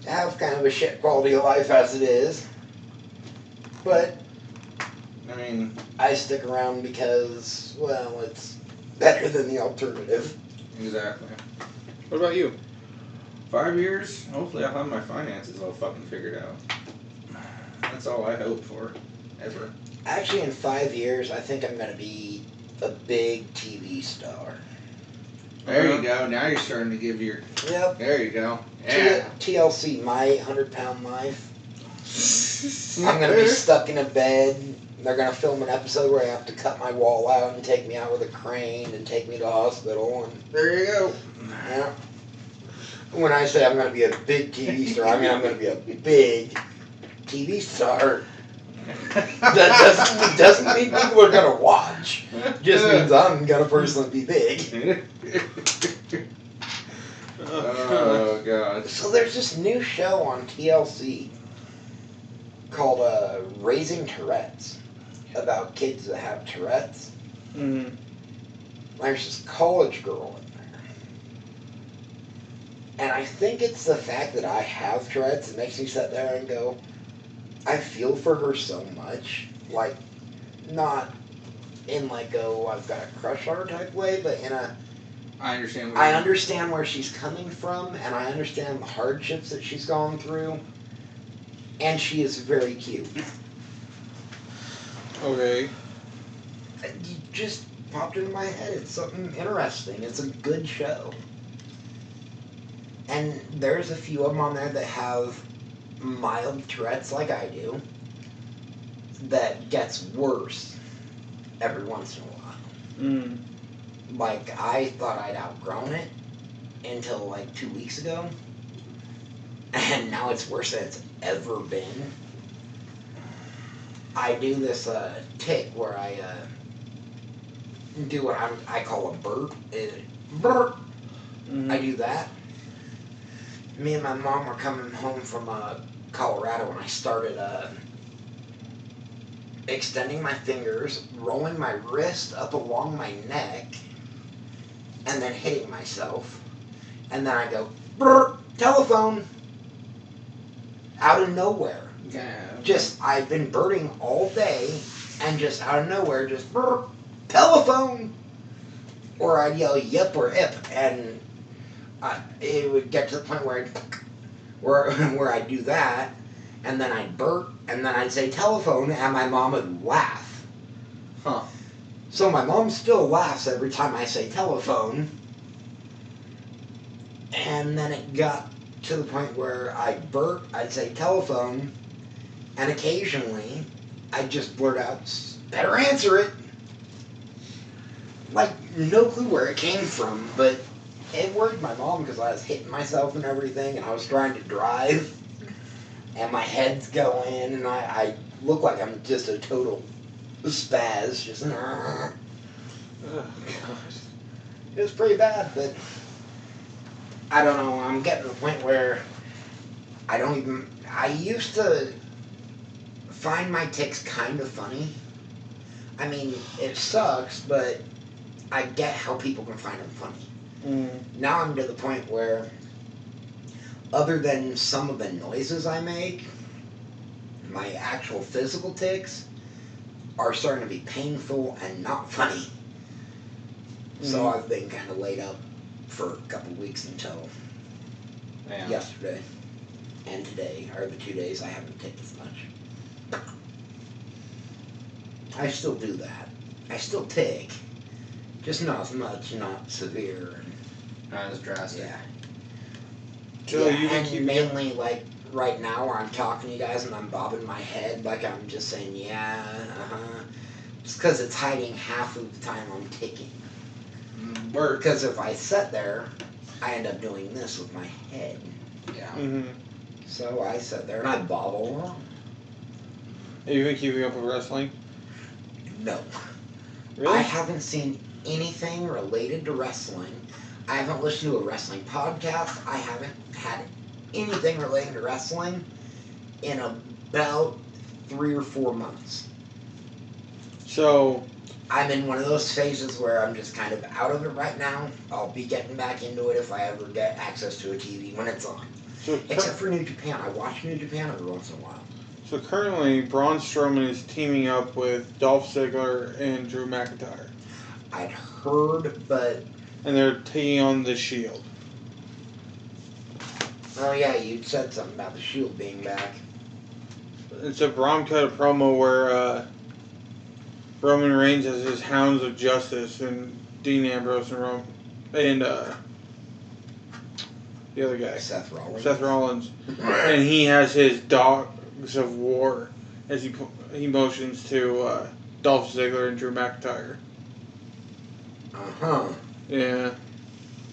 have kind of a shit quality of life as it is. But I mean, I stick around because, well, it's better than the alternative. exactly. What about you? 5 years, hopefully I'll have my finances all fucking figured out. That's all I hope for, ever. Actually, in 5 years, I think I'm going to be a big TV star. There you go. Now you're starting to give your. Yep. There you go. Yeah. TLC, My 800-Pound Life. I'm going to be stuck in a bed. They're going to film an episode where I have to cut my wall out and take me out with a crane and take me to the hospital. And There you go. yeah. When I say I'm going to be a big TV star, I mean I'm going to be a big TV star. That doesn't mean people are going to watch. Just means I'm going to personally be big. Oh, God. So there's this new show on TLC called Raising Tourette's, about kids that have Tourette's. Mm-hmm. There's this college girl in there. And I think it's the fact that I have Tourette's that makes me sit there and go, I feel for her so much. Like, not in like I've got a crush on her type way, but in a I understand. I understand where she's coming from, and I understand the hardships that she's gone through, and she is very cute. Okay. It just popped into my head. It's something interesting. It's a good show. And there's a few of them on there that have mild Tourette's like I do, that gets worse every once in a while. Mm. Like, I thought I'd outgrown it until like 2 weeks ago, and now it's worse than it's ever been. I do this tick where I do what I call a burp. Burp. Mm-hmm. I do that. Me and my mom were coming home from Colorado, and I started extending my fingers, rolling my wrist up along my neck, and then hitting myself. And then I go, brr, telephone, out of nowhere. Yeah. Just, I've been birding all day, and just out of nowhere, just, brr, telephone. Or I'd yell yep or ip, and it would get to the point where I'd do that, and then I'd burp, and then I'd say telephone, and my mom would laugh. Huh. So my mom still laughs every time I say telephone. And then it got to the point where I'd burp, I'd say telephone, and occasionally I'd just blurt out, better answer it. Like, no clue where it came from, but it worried my mom because I was hitting myself and everything, and I was trying to drive. and my head's going, and I look like I'm just a total spaz. Just, it Oh, gosh. was pretty bad, but I don't know. I'm getting to the point where I don't even. I used to find my tics kind of funny. I mean, it sucks, but I get how people can find them funny. Now I'm to the point where, other than some of the noises I make, my actual physical tics are starting to be painful and not funny. So I've been kind of laid up for a couple weeks until Yeah. yesterday and today are the 2 days I haven't ticked as much. I still do that. I still tick, just not as much, not severe. Not as drastic. Yeah. So Yeah, you can and keep mainly like right now where I'm talking to you guys and I'm bobbing my head like I'm just saying yeah, It's because it's hiding half of the time I'm ticking. Work. Because if I sit there, I end up doing this with my head. Yeah. So I sit there and I bobble along. Have you been keeping up with wrestling? No. Really? I haven't seen anything related to wrestling. I haven't listened to a wrestling podcast. I haven't had anything relating to wrestling in about 3 or 4 months. So, I'm in one of those phases where I'm just kind of out of it right now. I'll be getting back into it if I ever get access to a TV when it's on. so, Except for New Japan. I watch New Japan every once in a while. so currently, Braun Strowman is teaming up with Dolph Ziggler and Drew McIntyre. I'd heard, but And they're taking on the Shield. oh yeah, you said something about the Shield being back. And so Braun cut a promo where Roman Reigns has his Hounds of Justice and Dean Ambrose and the other guy, Seth Rollins. Seth Rollins, and he has his Dogs of War as he motions to Dolph Ziggler and Drew McIntyre. Uh-huh. Yeah.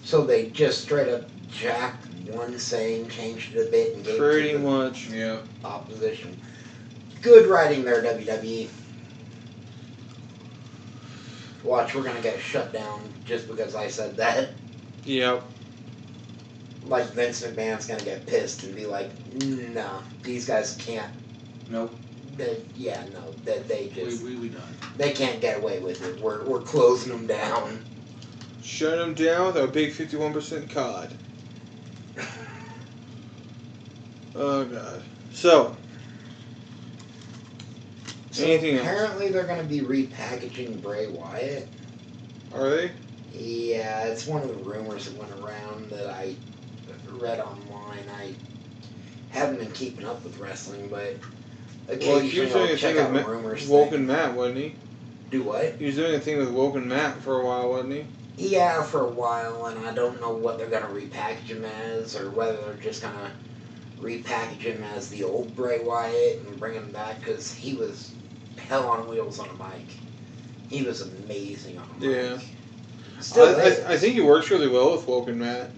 So they just straight up jacked one saying, changed it a bit, and gave Pretty it to the much. Yeah. opposition. Good writing there, WWE. Watch, we're gonna get shut down just because I said that. Yep. Like Vince McMahon's gonna get pissed and be like, "No, these guys can't." Nope. They just We done. they can't get away with it. We're closing them down. Shut him down with a big 51% cod. Oh god. So. Anything else? Apparently they're gonna be repackaging Bray Wyatt. Are they? Yeah, it's one of the rumors that went around that I read online. I haven't been keeping up with wrestling, but occasionally I'll check out rumors. Woken Matt, wasn't he? Do what? He was doing a thing with Woken Matt for a while, wasn't he? Yeah, for a while, and I don't know what they're gonna repackage him as, or whether they're just gonna repackage him as the old Bray Wyatt and bring him back, because he was hell on wheels on a mic. He was amazing on a mic. Yeah. Still is. I think he works really well with Woken Matt.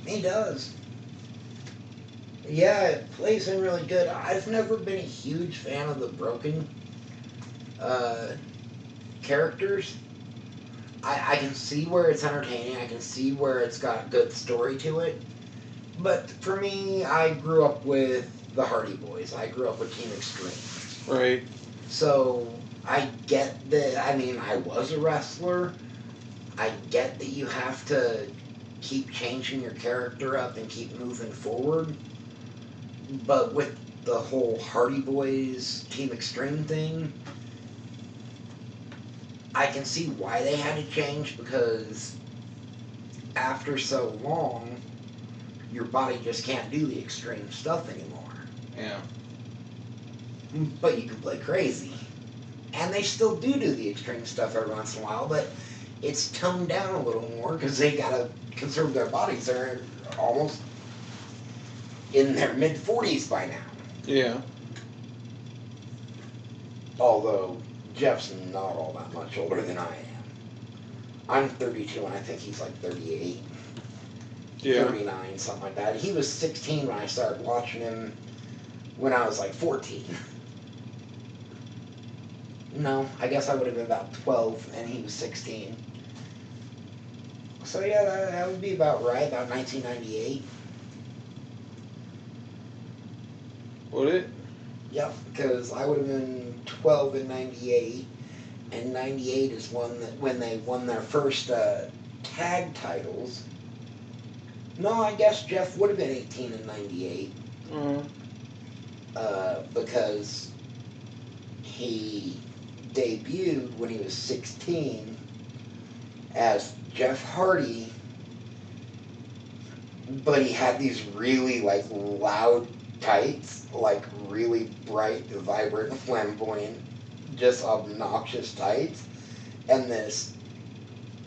He does. Yeah, it plays him really good. I've never been a huge fan of the broken characters. I can see where it's entertaining. I can see where it's got a good story to it. But for me, I grew up with the Hardy Boys. I grew up with Team Extreme. Right. So I get that. I mean, I was a wrestler. I get that you have to keep changing your character up and keep moving forward. But with the whole Hardy Boys Team Extreme thing, I can see why they had to change, because after so long, your body just can't do the extreme stuff anymore. Yeah. But you can play crazy. And they still do the extreme stuff every once in a while, but it's toned down a little more because they gotta conserve their bodies. They're almost in their mid-40s by now. Yeah. Although Jeff's not all that much older than I am. I'm 32 and I think he's like 38. Yeah. 39, something like that. He was 16 when I started watching him when I was like 14. No, I guess I would have been about 12 and he was 16. So yeah, that would be about right, about 1998. Would it? Yep, because I would have been 12 in 98, and 98 is when they won their first tag titles. No, I guess Jeff would have been 18 in 98. Because he debuted when he was 16 as Jeff Hardy, but he had these really like loud tights, like really bright, vibrant, flamboyant, just obnoxious tights, and this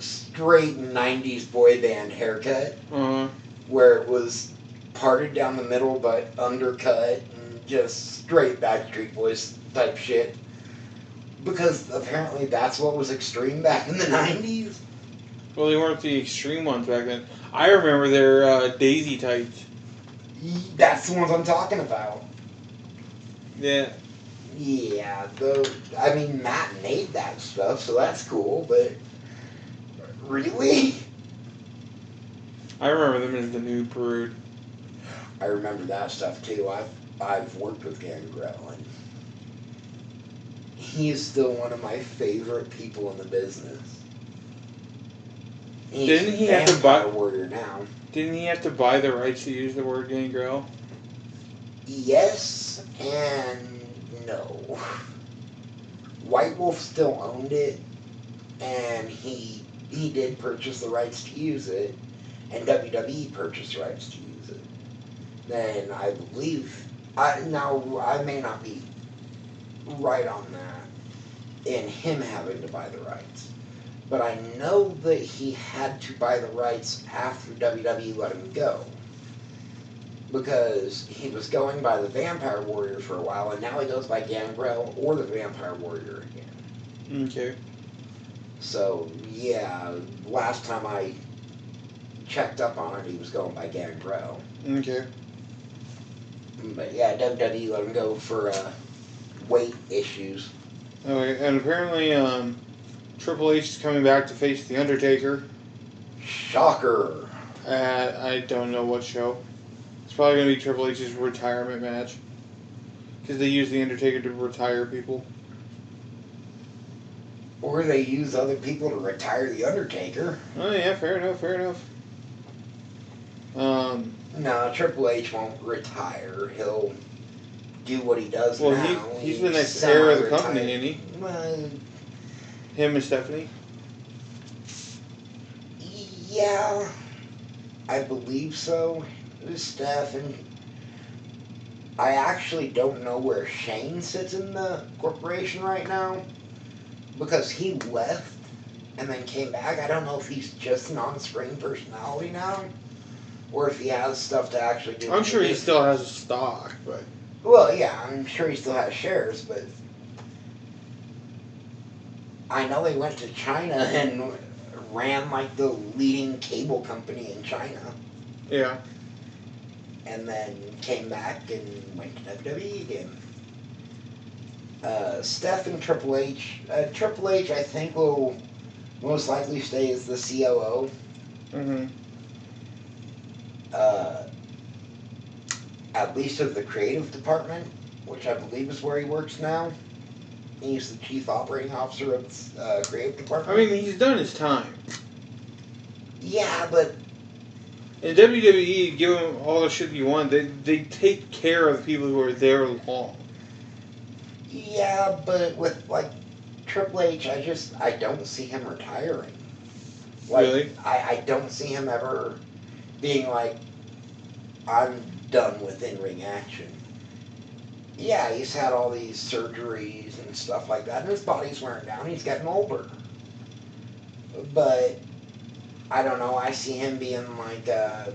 straight 90s boy band haircut where it was parted down the middle but undercut and just straight Backstreet Boys type shit. Because apparently that's what was extreme back in the 90s. Well, they weren't the extreme ones back then. I remember their Daisy tights. That's the ones I'm talking about. Yeah. Yeah, I mean, Matt made that stuff, so that's cool, but really? I remember them as the New Brood. I remember that stuff too. I've worked with Gangrel, and he is still one of my favorite people in the business. He's Didn't he have to buy Warrior now? Didn't he have to buy the rights to use the word Gangrel? Yes and no. White Wolf still owned it, and he did purchase the rights to use it, and WWE purchased the rights to use it. Then I believe, now I may not be right on that, in him having to buy the rights. But I know that he had to buy the rights after WWE let him go. Because he was going by the Vampire Warrior for a while, and now he goes by Gangrel or the Vampire Warrior again. Okay. So, yeah, last time I checked up on it, he was going by Gangrel. Okay. But yeah, WWE let him go for weight issues. Okay, and apparently, Triple H is coming back to face The Undertaker. Shocker! I don't know what show. It's probably going to be Triple H's retirement match. Because they use The Undertaker to retire people. Or they use other people to retire The Undertaker. Oh yeah, fair enough. No, Triple H won't retire. He'll do what he does now. Well, he's the next heir of the company, isn't he? Well, him and Stephanie? Yeah, I believe so. Steph, and I actually don't know where Shane sits in the corporation right now, because he left and then came back. I don't know if he's just an on-screen personality now, or if he has stuff to actually do. I'm sure he still has a stock, but... Well, yeah, I'm sure he still has shares, but I know he went to China and ran, like, the leading cable company in China. Yeah. And then came back and went to WWE again. Steph and Triple H. Triple H, I think, will most likely stay as the COO. Mm-hmm. At least of the creative department, which I believe is where he works now. He's the chief operating officer of the creative department. I mean, he's done his time. Yeah, but... In WWE, give him all the shit you want. They take care of the people who are there long. Yeah, but with, like, Triple H, I don't see him retiring. Like, Really? I don't see him ever being like, I'm done with in-ring action. Yeah, he's had all these surgeries and stuff like that, and his body's wearing down. He's getting older. But, I don't know, I see him being like a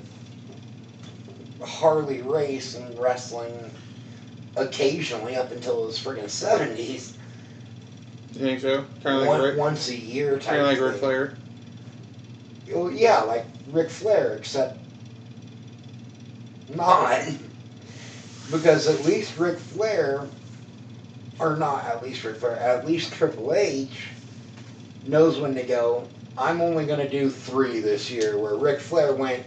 Harley Race and wrestling occasionally up until his friggin' 70s. You think so? Kind of like Once a year type kind of like thing. Ric Flair? Well, yeah, like Ric Flair, except not. Because at least Ric Flair, or not at least Ric Flair, at least Triple H knows when to go, I'm only going to do 3 this year, where Ric Flair went,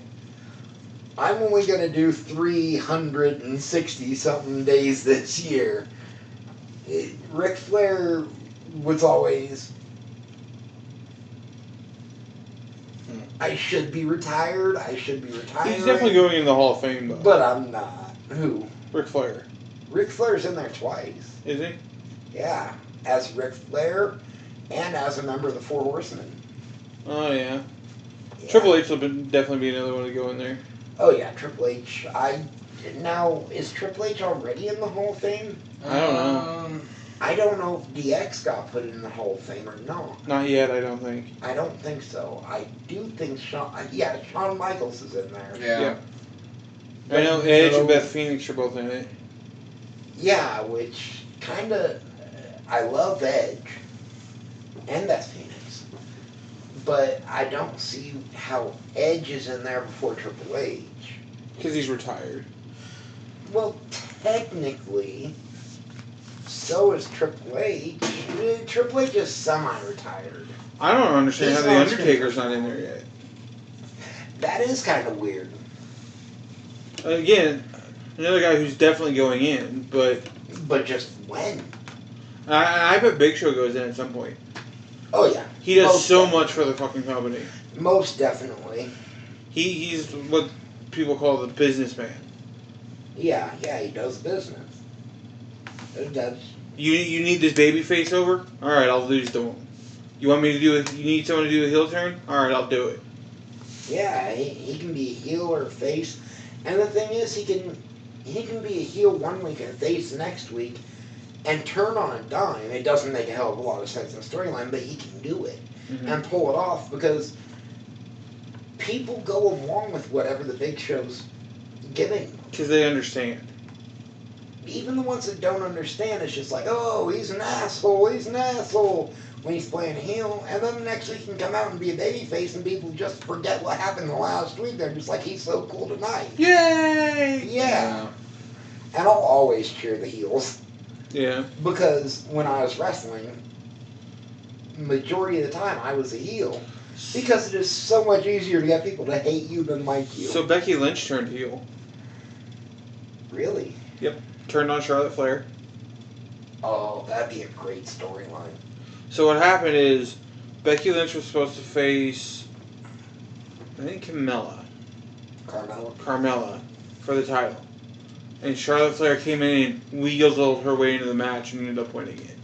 I'm only going to do 360 something days this year. Ric Flair was always, I should be retired, He's definitely going in the Hall of Fame, though. But I'm not. Who? Ric Flair. Ric Flair's in there twice. Is he? Yeah, as Ric Flair and as a member of the Four Horsemen. Oh, yeah. Yeah. Triple H will definitely be another one to go in there. Oh, yeah, Triple H. Now, is Triple H already in the Hall of Fame? I don't know. I don't know if DX got put in the Hall of Fame or not. Not yet, I don't think. I don't think so. I do think Shawn Michaels is in there. Yeah. I know Edge and Beth Phoenix are both in it. Yeah, which kind of, I love Edge and Beth Phoenix, but I don't see how Edge is in there before Triple H. Because he's retired. Well, technically, so is Triple H. Triple H is semi-retired. I don't understand He's how The not Undertaker's not in there yet. That is kind of weird. Again, another guy who's definitely going in, but just when? I bet Big Show goes in at some point. Oh, yeah. He does Most so definitely. much for the fucking company. Most definitely. He's what people call the businessman. Yeah, he does business. That's You need this baby face over? Alright, I'll lose to him. You want me to do it? You need someone to do a heel turn? Alright, I'll do it. Yeah, he can be a heel or a face. And the thing is, he can be a heel one week and a face the next week and turn on a dime. It doesn't make a hell of a lot of sense in the storyline, but he can do it and pull it off because people go along with whatever the Big Show's giving. Because they understand. Even the ones that don't understand, it's just like, oh, he's an asshole when he's playing a heel, and then the next week he can come out and be a babyface and people just forget what happened the last week. They're just like, he's so cool tonight. Yay! Yeah. And I'll always cheer the heels. Yeah. Because when I was wrestling, majority of the time I was a heel. Because it is so much easier to get people to hate you than like you. So Becky Lynch turned heel. Really? Yep. Turned on Charlotte Flair. Oh, that'd be a great storyline. So what happened is Becky Lynch was supposed to face, I think, Carmella for the title. And Charlotte Flair came in and weaseled her way into the match and ended up winning it.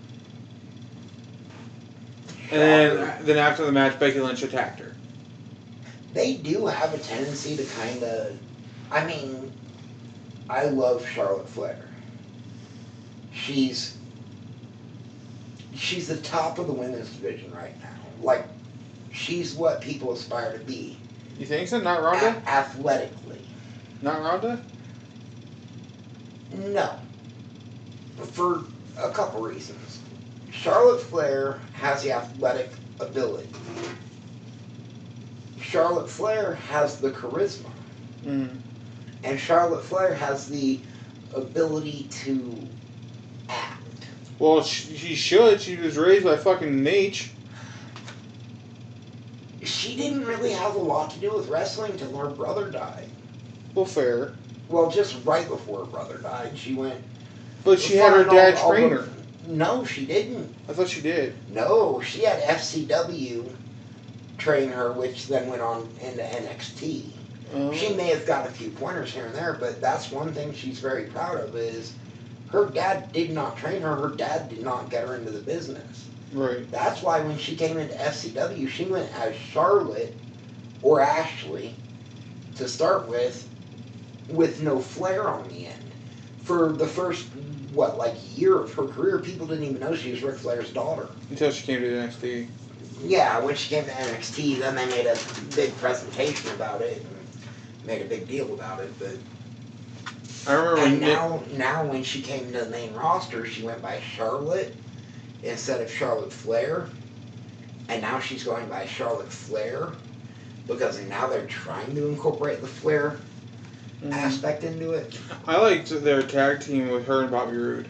And then after the match, Becky Lynch attacked her. They do have a tendency to kind of... I mean, I love Charlotte Flair. She's the top of the women's division right now. Like, she's what people aspire to be. You think so? Not Ronda? Athletically. Not Ronda? No. For a couple reasons. Charlotte Flair has the athletic ability. Charlotte Flair has the charisma. Mm. And Charlotte Flair has the ability to act. Well, she should. She was raised by fucking H. She didn't really have a lot to do with wrestling until her brother died. Well, fair. Well, just right before her brother died, she went... But she had her dad train her. No, she didn't. I thought she did. No, she had FCW train her, which then went on into NXT. She may have got a few pointers here and there, but that's one thing she's very proud of is her dad did not train her. Her dad did not get her into the business. Right. That's why when she came into FCW, she went as Charlotte or Ashley to start with no flair on the end. For the first, year of her career, people didn't even know she was Ric Flair's daughter. Until she came to NXT. Yeah, when she came to NXT, then they made a big presentation about it and made a big deal about it. But I remember now when she came to the main roster, she went by Charlotte instead of Charlotte Flair, and now she's going by Charlotte Flair because now they're trying to incorporate the Flair aspect into it. I liked their tag team with her and Bobby Roode.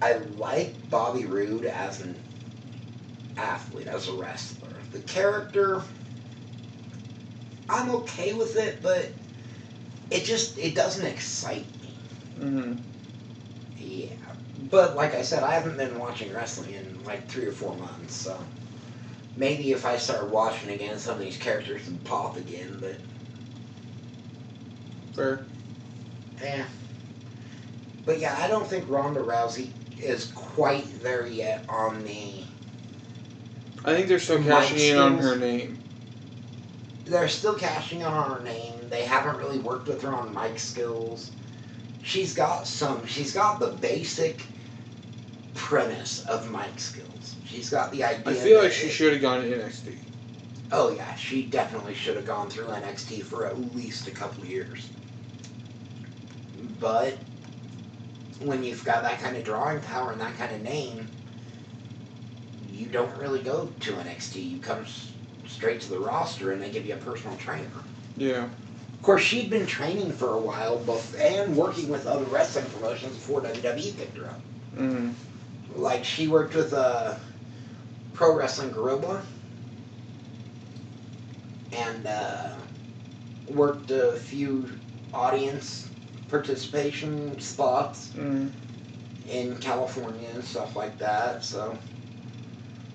I like Bobby Roode as an athlete, as a wrestler. The character, I'm okay with it, but it doesn't excite me. Mm-hmm. Yeah. But like I said, I haven't been watching wrestling in like 3 or 4 months, so maybe if I start watching again, some of these characters would pop again, but Fair. yeah. But yeah, I don't think Ronda Rousey is quite there yet on the... I think they're still Mic cashing in on skills. her name. They're still cashing in on her name. They haven't really worked with her on mic skills. She's got the basic premise of mic skills. She's got the idea. I feel like she should have gone to NXT. Oh yeah, she definitely should have gone through NXT for at least a couple of years. But when you've got that kind of drawing power and that kind of name, you don't really go to NXT. You come straight to the roster and they give you a personal trainer. Yeah. Of course, she'd been training for a while and working with other wrestling promotions before WWE picked her up. Mm-hmm. Like, she worked with Pro Wrestling Guerrilla and worked a few audience participation spots in California and stuff like that. So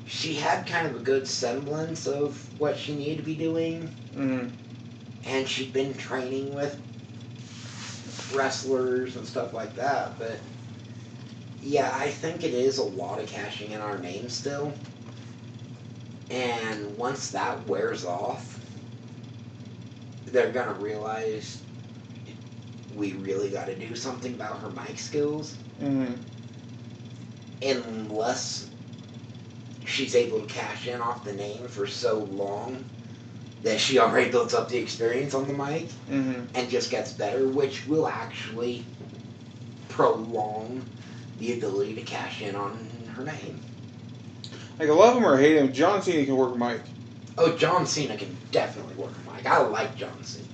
she had kind of a good semblance of what she needed to be doing. Mm-hmm. And she'd been training with wrestlers and stuff like that. But yeah, I think it is a lot of cashing in our name still. And once that wears off, they're going to realize we really got to do something about her mic skills. Mm-hmm. Unless she's able to cash in off the name for so long that she already built up the experience on the mic and just gets better, which will actually prolong the ability to cash in on her name. Like, I love him or hate him, John Cena can work a mic. Oh, John Cena can definitely work a mic. I like John Cena.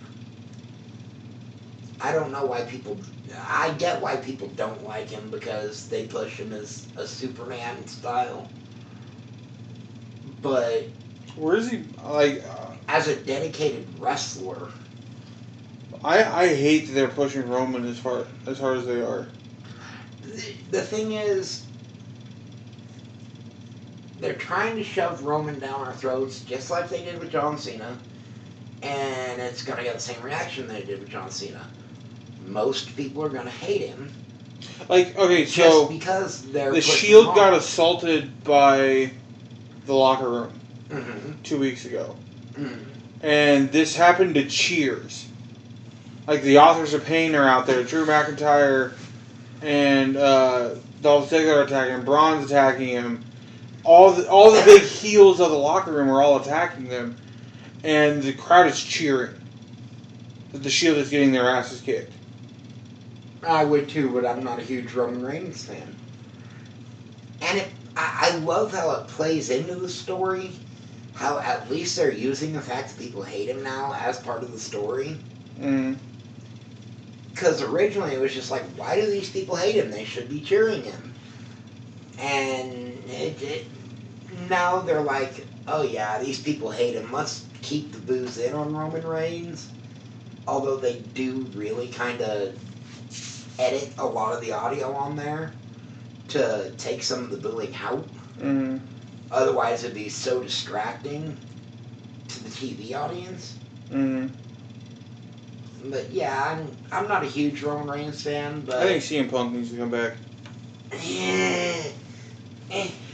I don't know why people... I get why people don't like him because they push him as a Superman style. But... Where is he? Like... as a dedicated wrestler... I hate that they're pushing Roman as hard as they are. The thing is... they're trying to shove Roman down our throats just like they did with John Cena. And it's going to get the same reaction they did with John Cena. Most people are going to hate him. Like, okay, just so... because they're the Shield got assaulted by the locker room 2 weeks ago. And this happened to Cheers. Like, the Authors of Pain are out there. Drew McIntyre and Dolph Ziggler are attacking him. Braun's attacking him. All the big heels of the locker room are all attacking them. And the crowd is cheering that the Shield is getting their asses kicked. I would too, but I'm not a huge Roman Reigns fan. And I love how it plays into the story. How at least they're using the fact that people hate him now as part of the story. Because originally it was just like, why do these people hate him? They should be cheering him. And now they're like, oh yeah, these people hate him. Let's keep the boos in on Roman Reigns. Although they do really kind of edit a lot of the audio on there to take some of the booing out. Otherwise it'd be so distracting to the TV audience. But yeah, I'm not a huge Roman Reigns fan, but I think CM Punk needs to come back. Eh,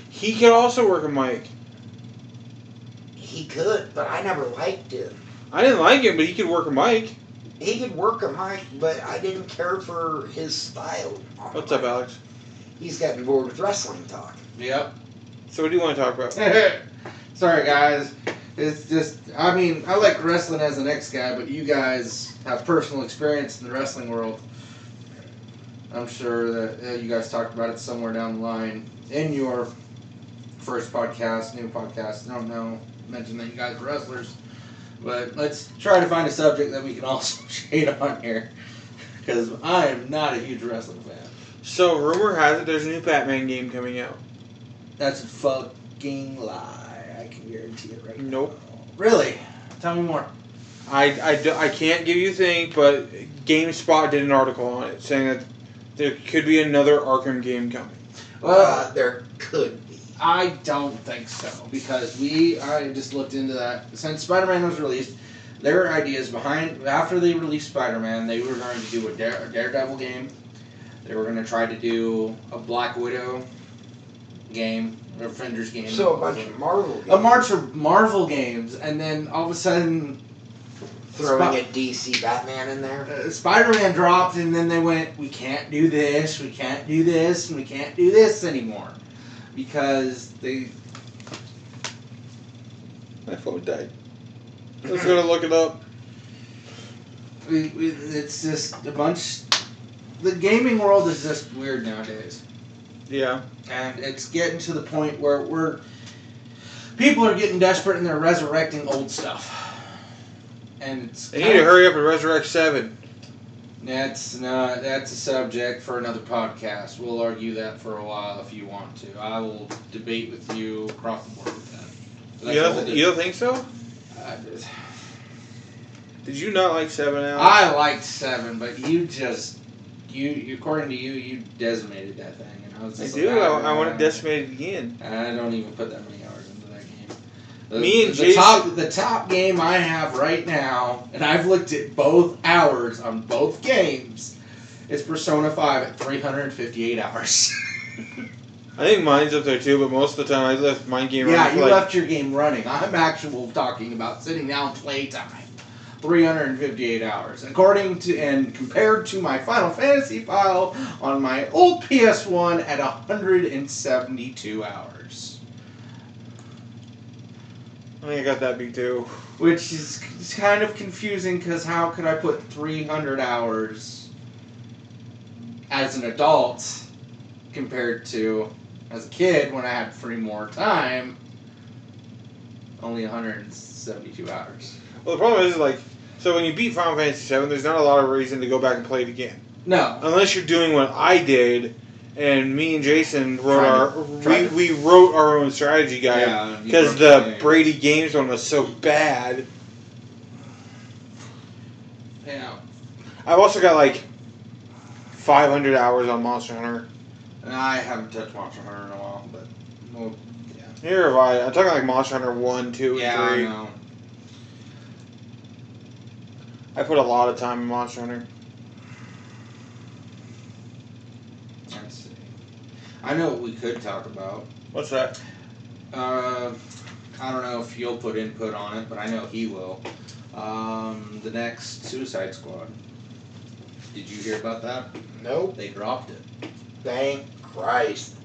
He could also work a mic. he could, but I never liked him. I didn't like him, but he could work a mic. He could work a mic, but I didn't care for his style. What's up, Alex? He's getting bored with wrestling talk. Yep. So what do you want to talk about? Sorry, guys. It's just, I mean, I like wrestling as an ex-guy, but you guys have personal experience in the wrestling world. I'm sure that you guys talked about it somewhere down the line in your first podcast, new podcast. I don't know. mention that you guys are wrestlers. But let's try to find a subject that we can also shade on here. Because I am not a huge wrestling fan. So, rumor has it there's a new Batman game coming out. That's a fucking lie. I can guarantee it right Nope. now. Really? Tell me more. I can't give you a thing, but GameSpot did an article on it saying that there could be another Arkham game coming. Well, There could be. I don't think so. Because I just looked into that. Since Spider-Man was released, their ideas behind, after they released Spider-Man, they were going to do a Daredevil game. They were going to try to do a Black Widow game, or Avengers game. So a bunch of Marvel games. A march of Marvel games, and then all of a sudden, Throwing a DC Batman in there. Spider-Man dropped, and then they went, we can't do this, we can't do this, and we can't do this anymore. Because they... My phone died. I was going to look it up. It's just a bunch... The gaming world is just weird nowadays. Yeah. And it's getting to the point where people are getting desperate and they're resurrecting old stuff. And it's They need to hurry up and resurrect 7. That's a subject for another podcast. We'll argue that for a while if you want to. I will debate with you across the board with that. You don't think so? Did you not like 7, Alex? I liked 7, but you according to you decimated that thing. And I was just I want to decimate it again. I don't even put that many hours into that game. The top game I have right now, and I've looked at both hours on both games, is Persona 5 at 358 hours. I think mine's up there too, but most of the time I left my game running. Yeah, you left your game running. I'm actually talking about sitting down playtime. 358 hours. According to and compared to my Final Fantasy file on my old PS1 at 172 hours. I think I got that big too. Which is kind of confusing because how could I put 300 hours as an adult compared to as a kid when I had free more time? Only 172 hours. Well, the problem is like, so when you beat Final Fantasy VII, there's not a lot of reason to go back and play it again. No. Unless you're doing what I did, and me and Jason wrote we wrote our own strategy guide because the Brady Games one was so bad. Yeah. I've also got like 500 hours on Monster Hunter. I haven't touched Monster Hunter in a while, but well, yeah. Here have I. I'm talking like Monster Hunter 1, 2, Yeah, and 3. I know. I put a lot of time in Monster Hunter. Let's see. I know what we could talk about. What's that? I don't know if you'll put input on it, but I know he will. The next Suicide Squad. Did you hear about that? Nope. They dropped it. Thank Christ.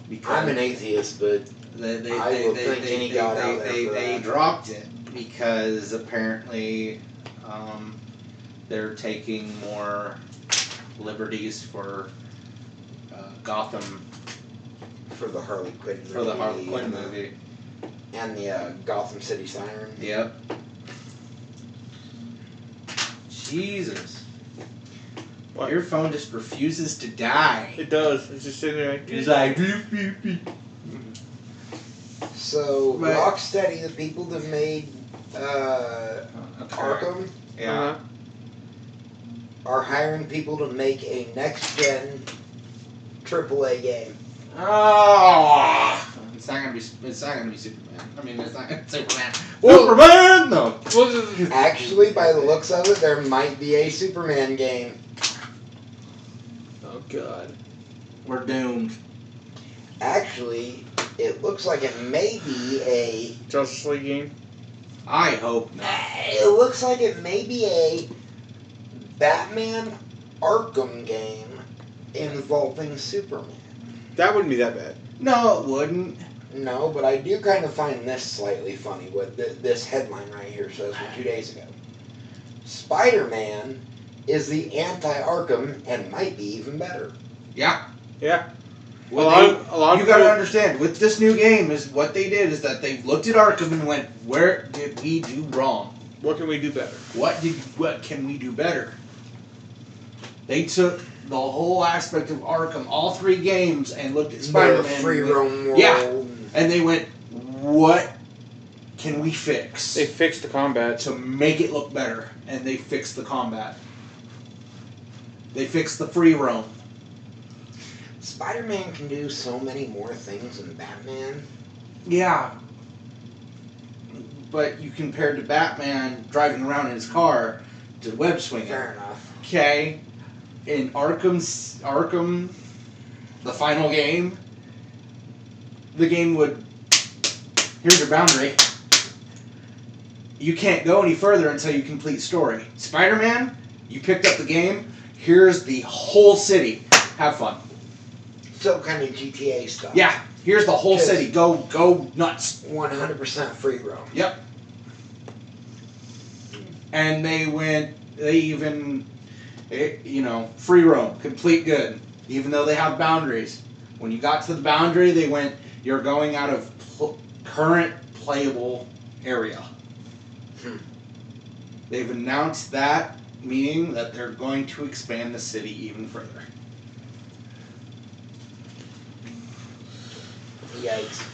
Because I'm an atheist, but they dropped it because apparently they're taking more liberties for Gotham. For the Harley Quinn movie. For the Harley Quinn movie. And the Gotham City Siren. Yep. Jesus. What? Your phone just refuses to die. It does. It's just sitting there. It's like beep, beep, beep. So, But- Rocksteady, the people that made Arkham, Yeah. are hiring people to make a next-gen AAA game. Oh, it's not gonna be Superman. I mean, it's not gonna be Superman. Well- Superman, no. Actually, by the looks of it, there might be a Superman game. Oh God. We're doomed. Actually, it looks like it may be a... Justice League game. I hope not. It looks like it may be a Batman Arkham game involving Superman. That wouldn't be that bad. No, it wouldn't. No, but I do kind of find this slightly funny. What this headline right here says from 2 days ago. Spider-Man is the anti-Arkham and might be even better. Yeah. Yeah. Well, a lot you of got to people- understand, with this new game, is what they did is that they looked at Arkham and went, where did we do wrong? What can we do better? What can we do better? They took the whole aspect of Arkham, all 3 games, and looked at Spider-Man. free and went, roam world. Yeah. And they went, what can we fix They fixed the combat. to make it look better? And they fixed the combat. They fixed the free roam. Spider-Man can do so many more things than Batman. Yeah. But you compared to Batman driving around in his car to web swinging. Fair enough. Okay. In Arkham, the final game, the game would, here's your boundary. You can't go any further until you complete story. Spider-Man, you picked up the game, here's the whole city. Have fun. So kind of GTA stuff. Yeah, here's the whole Yes. city. Go nuts. 100% free roam. Yep. And they even, free roam, complete good. Even though they have boundaries. When you got to the boundary, they went, you're going out of current playable area. They've announced that, meaning that they're going to expand the city even further. Yikes.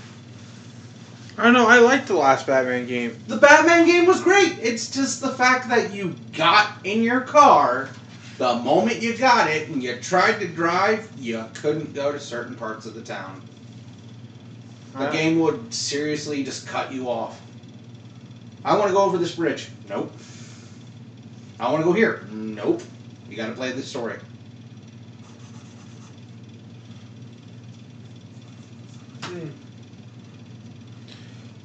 I don't know. I liked the last Batman game. The Batman game was great. It's just the fact that you got in your car, the moment you got it, and you tried to drive, you couldn't go to certain parts of the town. The game would seriously just cut you off. I want to go over this bridge. Nope. I want to go here. Nope. You got to play the story.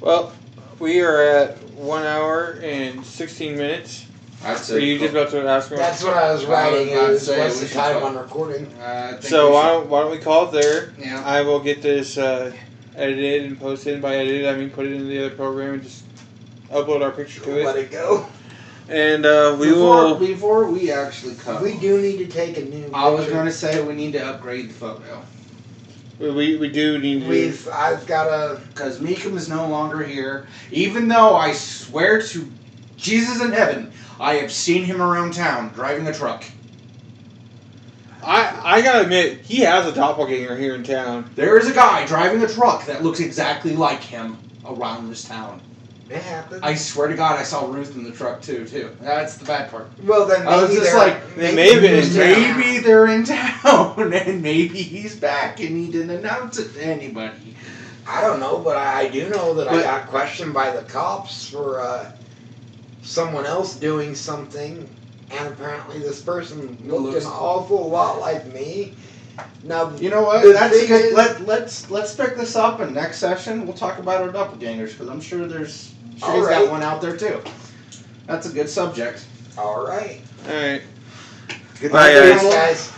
Well, we are at 1 hour and 16 minutes. I'd Are say. you just about to ask me? That's what I was writing. I was Is about to say, what's we the should time talk- on recording? So why don't we call it there? Yeah. I will get this edited and posted. By edited, I mean put it into the other program and just upload our picture to Let it. it go. And we will. Before we actually cut. We do need to take a new. I was picture. going to say we need to upgrade the photo. We do need to. I've got a. Because Meekum is no longer here. Even though I swear to Jesus in heaven, I have seen him around town driving a truck. I gotta admit, he has a doppelganger here in town. There is a guy driving a truck that looks exactly like him around this town. It happens. I swear to God, I saw Ruth in the truck too. That's the bad part. Well, then maybe I was just they're, like, they may have been in they're- Maybe they're in town, and maybe he's back, and he didn't announce it to anybody. I don't know, but I do know that I But- got questioned by the cops for someone else doing something, and apparently this person looked Looks- an awful lot like me. Now, You know what? The That's thing good. is- Let's pick this up, and next session we'll talk about our doppelgangers because I'm sure he's All got right. one out there too. That's a good subject. all right. All right. Good Bye, night, guys. everyone. Thanks, guys.